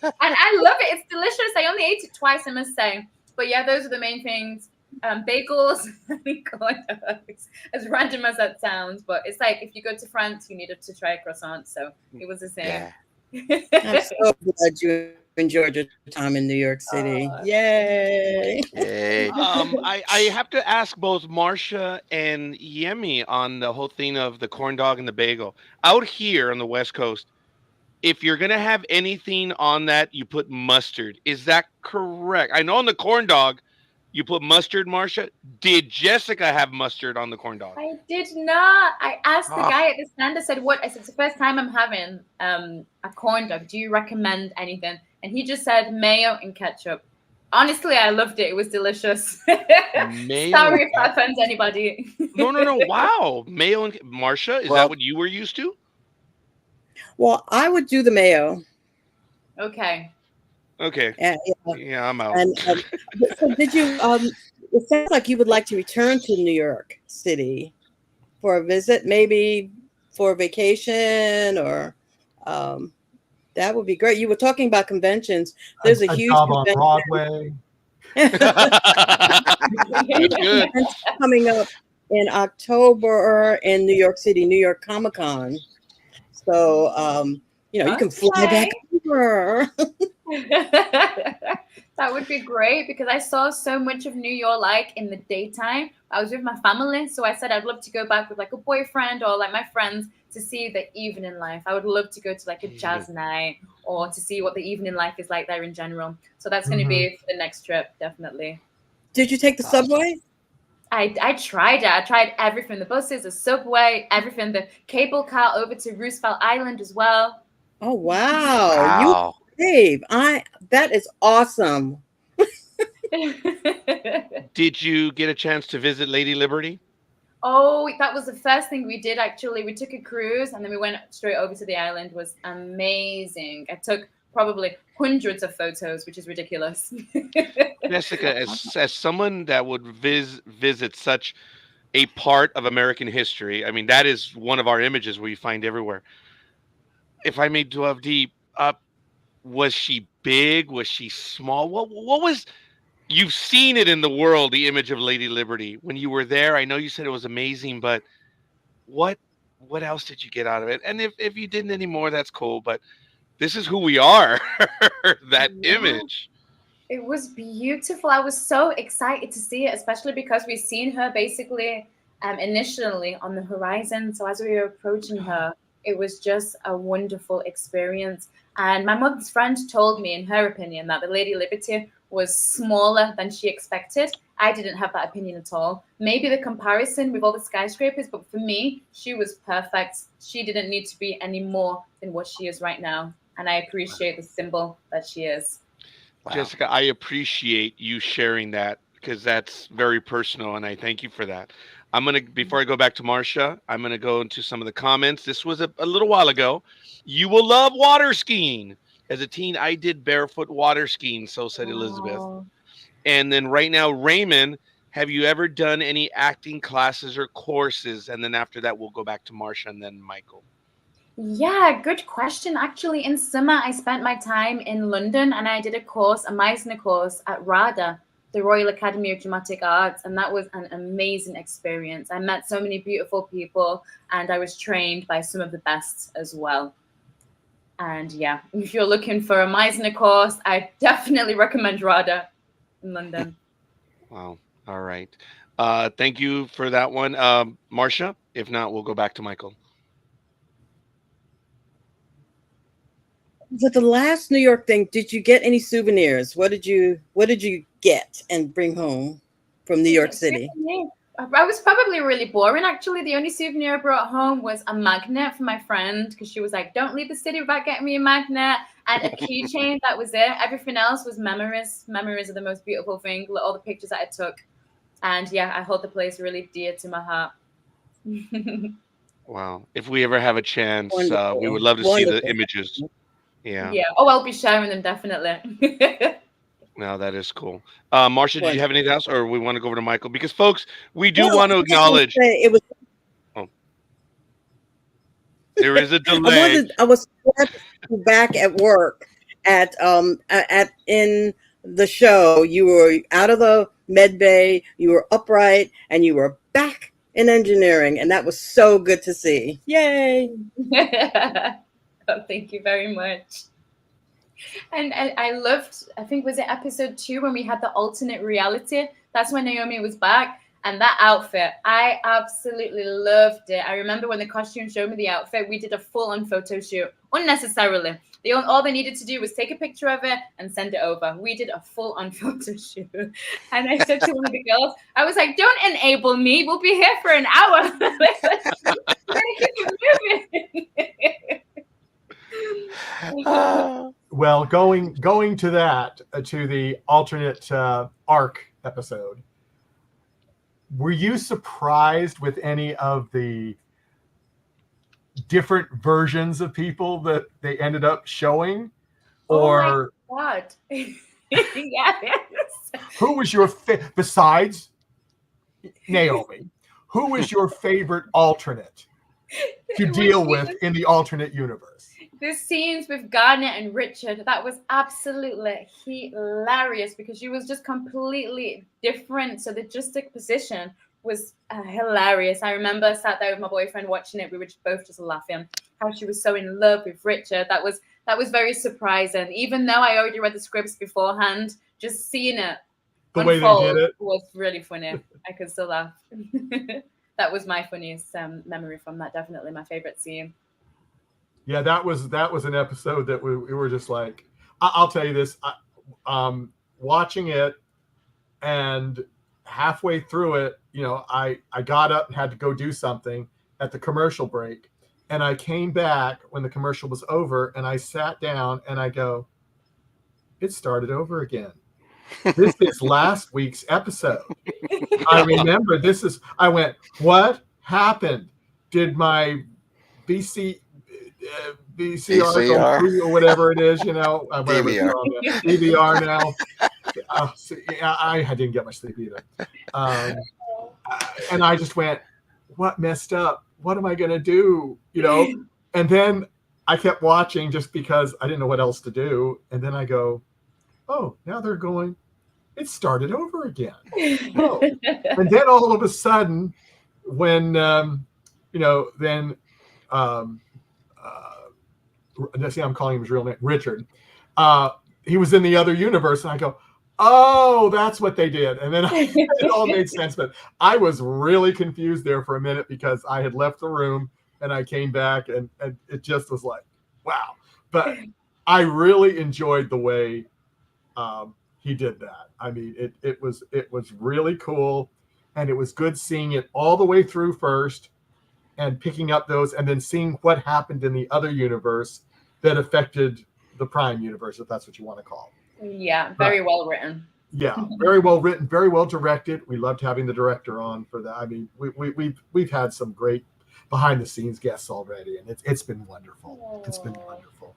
And I love it. It's delicious. I only ate it twice, I must say. But yeah, those are the main things. bagels and corn dogs. As random as that sounds, but it's like if you go to France, you needed to try a croissant. So it was the same. Yeah. I'm so glad you enjoyed your time in New York City. Yay! Yay. I have to ask both Marcia and Yemi on the whole thing of the corn dog and the bagel. Out here on the West Coast, if you're gonna have anything on that, you put mustard. Is that correct? I know on the corn dog, you put mustard, Marcia. Did Jessica have mustard on the corn dog? I did not. I asked the Oh. guy at the stand. I said, "What?" I said, "It's the first time I'm having a corn dog. Do you recommend anything?" And he just said mayo and ketchup. Honestly, I loved it. It was delicious. Mayo Sorry and if that offends anybody. No. Wow. Mayo and Marcia, is Well- that what you were used to? Well, I would do the mayo. Okay. Okay. Yeah, Yeah, I'm out. and so did you? It sounds like you would like to return to New York City for a visit, maybe for a vacation, or that would be great. You were talking about conventions. There's a huge job on convention Broadway. That's good. coming up in October in New York City, New York Comic Con. So you know, you can fly back over. That would be great because I saw so much of New York like in the daytime. I was with my family, so I said I'd love to go back with like a boyfriend or like my friends to see the evening life. I would love to go to like a jazz night or to see what the evening life is like there in general. So that's going to be for the next trip, definitely. Did you take the subway? I tried it. I tried everything: the buses, the subway, everything, the cable car over to Roosevelt Island as well. Oh wow, Wow. you brave! That is awesome. Did you get a chance to visit Lady Liberty? Oh, that was the first thing we did actually. We took a cruise and then we went straight over to the island. It was amazing. I took probably hundreds of photos, which is ridiculous. Jessica, as someone that would visit such a part of American history, I mean, that is one of our images we find everywhere. If I may delve deep, was she big? Was she small? What was? You've seen it in the world, the image of Lady Liberty. When you were there, I know you said it was amazing, but what else did you get out of it? And if you didn't anymore, that's cool. But this is who we are. That image. It was beautiful. I was so excited to see it, especially because we've seen her basically initially on the horizon. So as we were approaching her, it was just a wonderful experience. And my mother's friend told me, in her opinion, that the Lady Liberty was smaller than she expected. I didn't have that opinion at all. Maybe the comparison with all the skyscrapers, but for me, she was perfect. She didn't need to be any more than what she is right now. And I appreciate the symbol that she is. Wow. Jessica, I appreciate you sharing that because that's very personal, and I thank you for that. Before I go back to Marcia, I'm gonna go into some of the comments. This was a little while ago. You will love water skiing. As a teen, I did barefoot water skiing, so said Elizabeth. Wow. And then right now, Raymond, have you ever done any acting classes or courses? And then after that, we'll go back to Marcia and then Michael. Yeah, good question. Actually, in summer, I spent my time in London and I did a Meisner course at RADA, the Royal Academy of Dramatic Arts, and that was an amazing experience. I met so many beautiful people and I was trained by some of the best as well. And yeah, if you're looking for a Meisner course, I definitely recommend RADA in London. Wow. All right. Thank you for that one. Marcia, if not, we'll go back to Michael. For the last New York thing, did you get any souvenirs? What did you get and bring home from New York City? I was probably really boring. Actually, the only souvenir I brought home was a magnet for my friend because she was like, "Don't leave the city without getting me a magnet," and a keychain. That was it. Everything else was memories. Memories are the most beautiful thing. All the pictures that I took, and yeah, I hold the place really dear to my heart. Wow. If we ever have a chance, Wonderful. we would love to see the Wonderful. images. Yeah. Yeah. Oh, I'll be sharing them definitely. No, that is cool. Marcia, did you have anything else, or we want to go over to Michael? Because, folks, we do Well, want to I was acknowledge gonna say it was. there is a delay. I was back at work in the show. You were out of the med bay, you were upright, and you were back in engineering. And that was so good to see. Yay! Oh, thank you very much. And I loved, I think, was it episode 2 when we had the alternate reality? That's when Naomi was back. And that outfit, I absolutely loved it. I remember when the costume showed me the outfit, we did a full-on photo shoot unnecessarily. All they needed to do was take a picture of it and send it over. We did a full-on photo shoot. And I said to one of the girls, I was like, don't enable me. We'll be here for an hour. Let's keep it moving. Well, going to that, to the alternate arc episode, were you surprised with any of the different versions of people that they ended up showing? Or oh my God. Yes. Who was your besides Naomi, who was your favorite alternate to deal with in the alternate universe? The scenes with Garnet and Richard, that was absolutely hilarious because she was just completely different. So the juxtaposition was hilarious. I remember I sat there with my boyfriend watching it. We were both just laughing how she was so in love with Richard. That was very surprising. Even though I already read the scripts beforehand, just seeing it the way they did it was really funny. I could still laugh. That was my funniest memory from that. Definitely my favorite scene. Yeah, that was an episode that we were just like, I'll tell you this, watching it, and halfway through it, I got up and had to go do something at the commercial break, and I came back when the commercial was over, and I sat down and I go, it started over again. This is last week's episode. I remember I went, what happened? Did my VCR or whatever it is, DVR now. I didn't get much sleep either. And I just went, what messed up? What am I going to do? And then I kept watching just because I didn't know what else to do. And then I go, oh, now they're going, it started over again. Oh. And then all of a sudden, when, see, I'm calling him his real name, Richard. He was in the other universe, and I go, oh, that's what they did. And then it all made sense. But I was really confused there for a minute because I had left the room and I came back, and it just was like, wow. But I really enjoyed the way he did that. I mean, it was really cool, and it was good seeing it all the way through first and picking up those, and then seeing what happened in the other universe that affected the Prime universe, if that's what you want to call it. Yeah, very well written. Yeah, very well written, very well directed. We loved having the director on for that. I mean, we've had some great behind the scenes guests already, and it's been wonderful. Aww. It's been wonderful.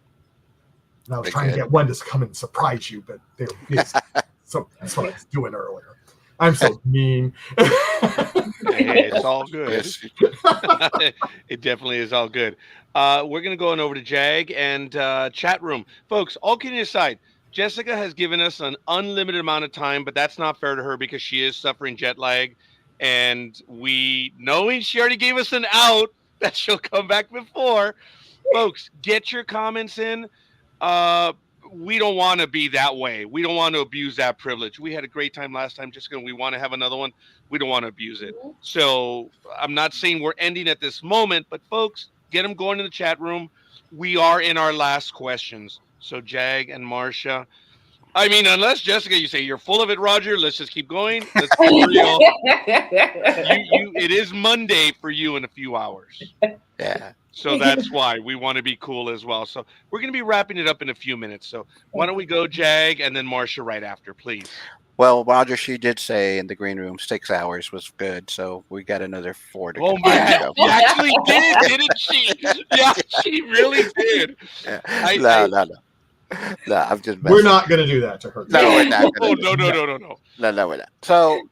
And I was trying to get one to come and surprise you, but they were busy. So that's what I was doing earlier. I'm so mean. Hey, it's all good. It definitely is all good. We're going to go on over to Jag and chat room. Folks, all kidding aside, Jessica has given us an unlimited amount of time, but that's not fair to her because she is suffering jet lag. And knowing she already gave us an out, that she'll come back before. Folks, get your comments in. We don't want to be that way. We don't want to abuse that privilege. We had a great time last time, Jessica. We want to have another one. We don't want to abuse it. So I'm not saying we're ending at this moment, but folks, get them going in the chat room. We are in our last questions. So Jag and Marcia, I mean, unless Jessica, you say you're full of it, Roger, let's just keep going. Let's be real. It is Monday for you in a few hours. Yeah. So that's why we want to be cool as well. So we're going to be wrapping it up in a few minutes. So why don't we go Jag and then Marcia right after, please. Well, Roger, she did say in the green room 6 hours was good, so we got another 4 to Oh go. my! She actually did, didn't she? Yeah, she really did. No. No, I'm just messing. We're not going to do that to her. No, we're not. Oh, no, we're not. So,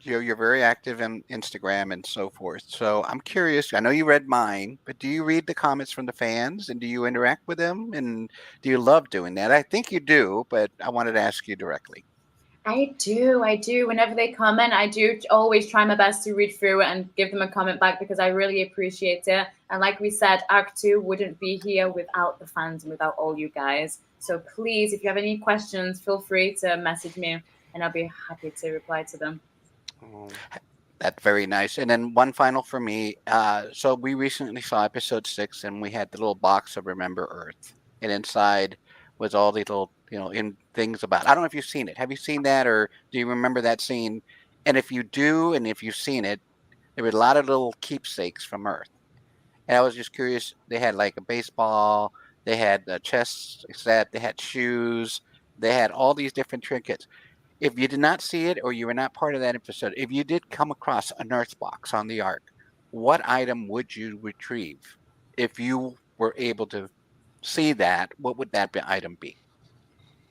you're very active on Instagram and so forth. So I'm curious. I know you read mine, but do you read the comments from the fans, and do you interact with them, and do you love doing that? I think you do, but I wanted to ask you directly. I do. Whenever they comment, I do always try my best to read through it and give them a comment back because I really appreciate it. And like we said, Act 2 wouldn't be here without the fans and without all you guys. So please, if you have any questions, feel free to message me and I'll be happy to reply to them. Oh, That's very nice. And then one final for me. So we recently saw episode 6, and we had the little box of Remember Earth, and inside was all these little, in things about. I don't know if you've seen it. Have you seen that, or do you remember that scene? And if you do, and if you've seen it, there were a lot of little keepsakes from Earth. And I was just curious. They had like a baseball. They had a chess set. They had shoes. They had all these different trinkets. If you did not see it or you were not part of that episode, if you did come across an Earth box on the Ark, what item would you retrieve? If you were able to see that, what would that item be?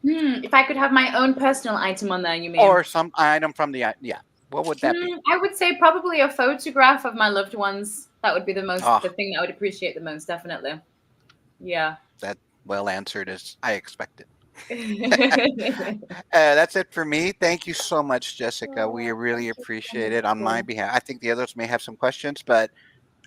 If I could have my own personal item on there, you mean? Or some item from the, yeah, what would that be? I would say probably a photograph of my loved ones. That would be the thing that I would appreciate the most, definitely. Yeah. That well answered as I expected. That's it for me. Thank you so much, Jessica. We really appreciate it on my behalf. I think the others may have some questions, but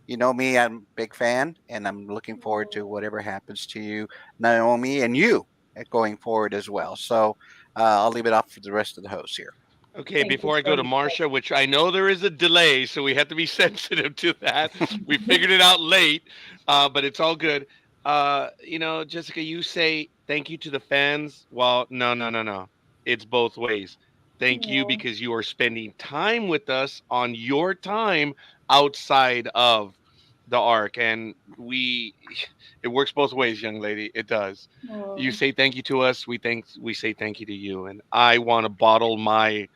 you know me, I'm a big fan, and I'm looking forward to whatever happens to you, Naomi, and you going forward as well. So I'll leave it up for the rest of the hosts here. okay, Thank you before I go so to much. Marsha, which I know there is a delay, so we have to be sensitive to that. We figured it out late, but it's all good. Jessica, you say thank you to the fans. Well, no. It's both ways. Thank you Aw. because you are spending time with us on your time outside of the arc, and it works both ways, young lady. It does. You Aw. say thank you to us. We say thank you to you, and I want to bottle my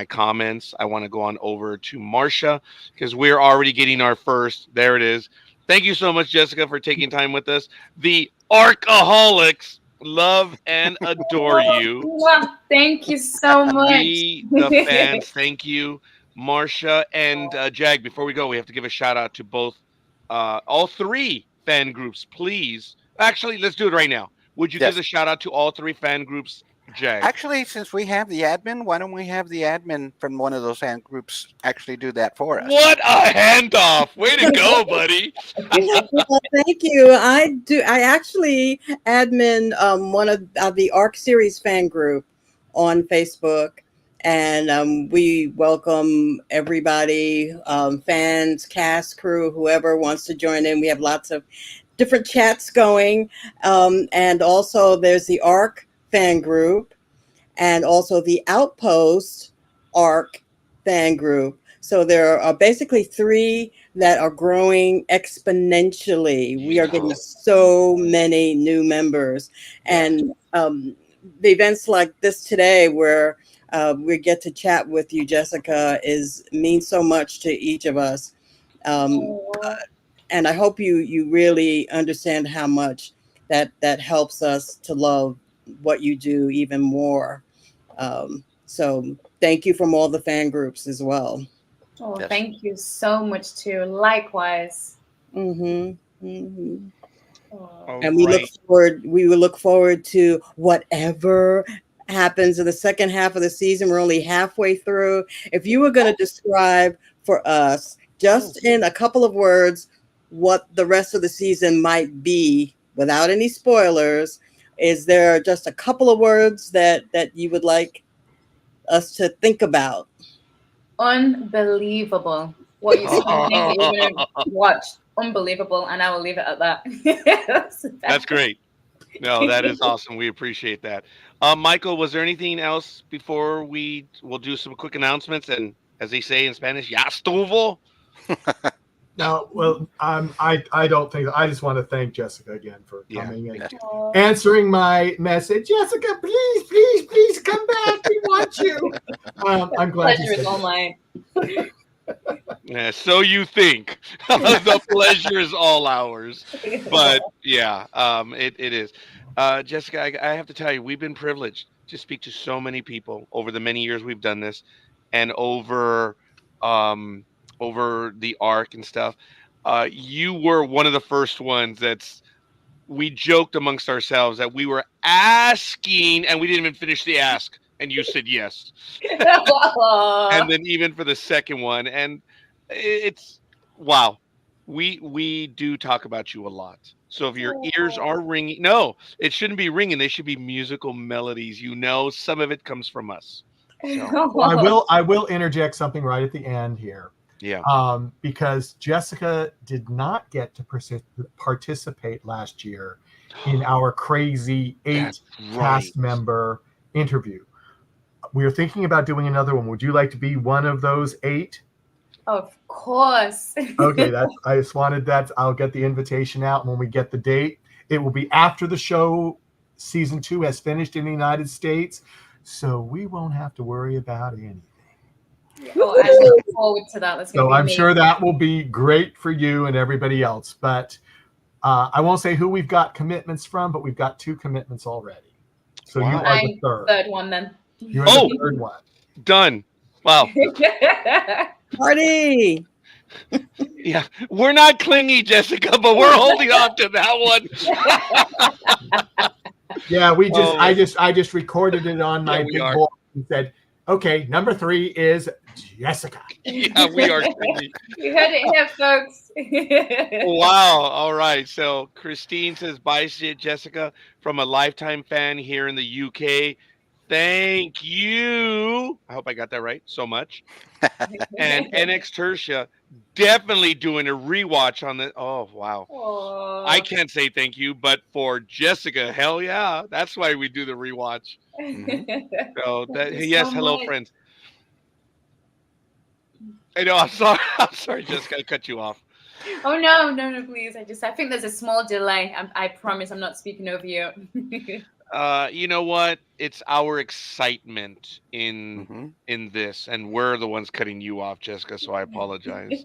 comments. I want to go on over to Marsha because we're already getting our first. There it is. Thank you so much, Jessica, for taking time with us. The Arcaholics love and adore you. Mwah. Thank you so much. We, the fans, thank you, Marsha and Jag. Before we go, we have to give a shout out to all three fan groups, please. Actually, let's do it right now. Would you give Yes. the shout out to all three fan groups, Jag? Actually, since we have the admin, why don't we have the admin from one of those fan groups actually do that for us? What a handoff! Way to go, buddy. Well, thank you. I actually admin one of the Arc Series fan group on Facebook, and we welcome everybody, fans, cast, crew, whoever wants to join in. We have lots of different chats going, and also there's the Arc fan group, and also the Outpost Arc fan group. So there are basically three that are growing exponentially. We are getting so many new members, and the events like this today, where we get to chat with you, Jessica, means so much to each of us. And I hope you really understand how much that helps us to love what you do even more. So thank you from all the fan groups as well. Oh, Yes. thank you so much too. Likewise. And All we right. will look forward to whatever happens in the second half of the season. We're only halfway through. If you were going to describe for us, just in a couple of words, what the rest of the season might be without any spoilers, is there just a couple of words that you would like us to think about? Unbelievable. What you something that you're gonna watch. Unbelievable, and I will leave it at that. That's great. No, that is awesome. We appreciate that. Michael, was there anything else before we'll do some quick announcements? And as they say in Spanish, ya estuvo. No, well, I don't think. I just want to thank Jessica again for Yeah. coming and Yeah. answering my message. Jessica, please come back. We want you. I'm glad you Pleasure said is all that. mine. Yeah, so you think. The pleasure is all ours. But yeah, it is. Jessica, I have to tell you, we've been privileged to speak to so many people over the many years we've done this, and over the arc and stuff. You were one of the first ones we joked amongst ourselves that we were asking, and we didn't even finish the ask. and you said yes. Aw. And then even for the second one, and it's wow. We do talk about you a lot. So if your ears are ringing, no, it shouldn't be ringing. They should be musical melodies. You know, some of it comes from us. So Well, I will interject something right at the end here. yeah. Because Jessica did not get to participate last year in our crazy 8 That's cast right. member interview. We are thinking about doing another one. Would you like to be one of those 8? Of course. Okay, I just wanted that. I'll get the invitation out when we get the date. It will be after the show season 2 has finished in the United States, so we won't have to worry about anything. Oh, I look forward to that. That's gonna So be I'm amazing. sure that will be great for you and everybody else. But I won't say who we've got commitments from, but we've got 2 commitments already. So you Wow. are the I'm third. third one then. You're the Oh! third one. Done. Wow. Party. Yeah. We're not clingy, Jessica, but we're holding on to that one. Yeah, we just Oh. I just recorded it on my we big are. board and said, okay, number 3 is Jessica. Yeah, we are clingy. You heard it here, folks. Wow. All right. So Christine says, bye, Jessica, from a lifetime fan here in the UK. Thank you. I hope I got that right. So much. And NX Tertia definitely doing a rewatch on the. Oh, wow. Aw. I can't say thank you, but for Jessica, hell yeah. That's why we do the rewatch. So that, Thank you yes, so hello, much. friends. I know. I'm sorry. I'm sorry, Jessica. I cut you off. Oh no, please. I think there's a small delay. I promise I'm not speaking over you. You know what? It's our excitement in this, and we're the ones cutting you off, Jessica. So I apologize.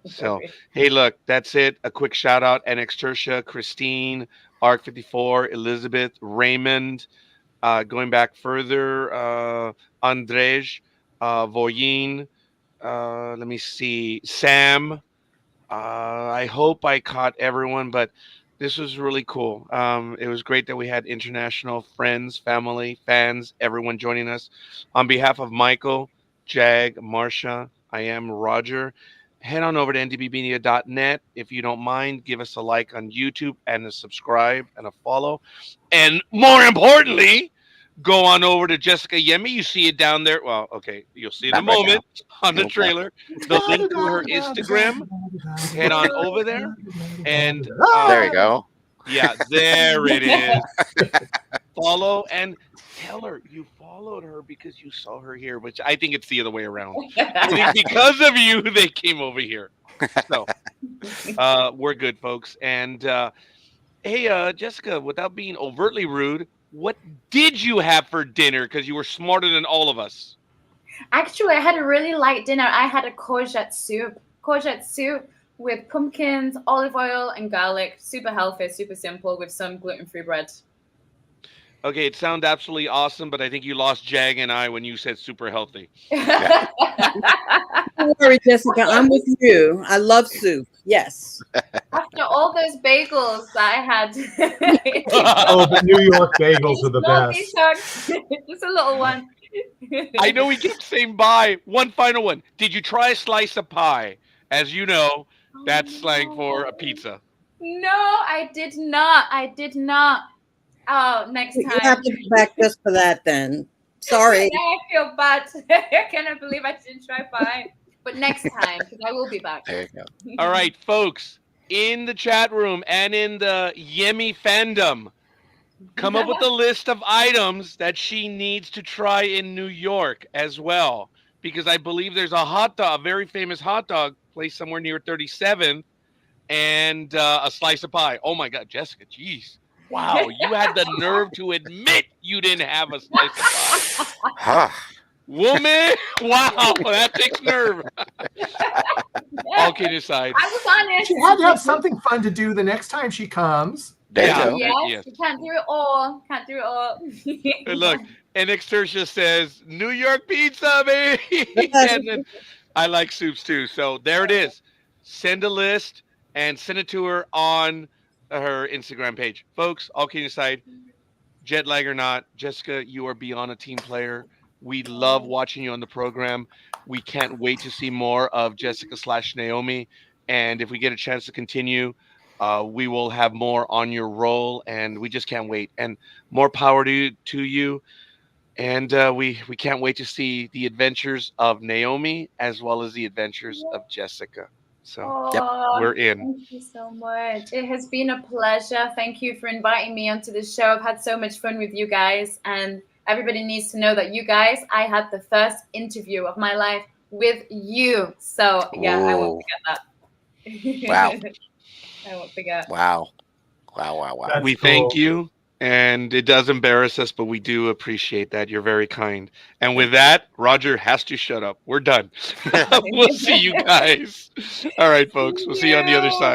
So hey, look, that's it. A quick shout out: NX Tertia, Christine, Arc 54, Elizabeth, Raymond. Going back further, Andrej, Voyin. Let me see, Sam. I hope I caught everyone, but this was really cool. It was great that we had international friends, family, fans, everyone joining us. On behalf of Michael, Jag, Marsha, I am Roger. Head on over to ndbmedia.net. If you don't mind, give us a like on YouTube and a subscribe and a follow. And more importantly, go on over to Jessica Yemi. You see it down there. Well, okay, you'll see it in a Not right moment on the Okay. trailer. The link to her Instagram. Head on over there. And There you go. yeah, there it is. Follow and tell her you followed her because you saw her here, which I think it's the other way around. I think because of you, they came over here. So we're good, folks. And hey, Jessica, without being overtly rude, what did you have for dinner? Because you were smarter than all of us. Actually, I had a really light dinner. I had a courgette soup. Courgette soup with pumpkins, olive oil, and garlic. Super healthy, super simple, with some gluten-free bread. Okay, it sounds absolutely awesome, but I think you lost Jag and I when you said super healthy. Don't worry, Jessica. I'm with you. I love soup. Yes. After all those bagels that I had. Oh, the New York bagels are the Small best. detox. Just a little one. I know we keep saying bye. One final one. Did you try a slice of pie? As you know, that's slang for a pizza. No, I did not. I did not. Oh, next You time. have to go back just for that then. Sorry. Now I feel bad. I cannot believe I didn't try pie. But next time, because I will be back. There you go. All right, folks, in the chat room and in the Yemi fandom, come up with a list of items that she needs to try in New York as well. Because I believe there's a hot dog, a very famous hot dog place somewhere near 37th, and a slice of pie. Oh my God, Jessica, geez. Wow, you had the nerve to admit you didn't have a slice of pie. Huh. Woman, wow, that takes nerve. All kidding aside. I was honest. She had to have something fun to do the next time she comes. There Yeah. you go. Yes, Yes. you can't do it all. Can't do it all. And look, NX Tertia says, New York pizza, baby. And then I like soups too. So there it is. Send a list and send it to her on her Instagram page. Folks, all kidding aside, jet lag or not, Jessica, you are beyond a team player. We love watching you on the program. We can't wait to see more of Jessica / Naomi. And if we get a chance to continue, we will have more on your role, and we just can't wait. And more power to you. And we can't wait to see the adventures of Naomi as well as the adventures of Jessica. So Yep. Oh, we're in. thank you so much. It has been a pleasure. Thank you for inviting me onto the show. I've had so much fun with you guys, and everybody needs to know that you guys, I had the first interview of my life with you. So yeah, I won't Ooh. forget that. Wow. I won't forget. Wow. Wow. Wow. Wow. That's We thank cool. you, and it does embarrass us, but we do appreciate that. You're very kind. And with that, Roger has to shut up. We're done. We'll see you guys. All right, folks. We'll see you on the other side.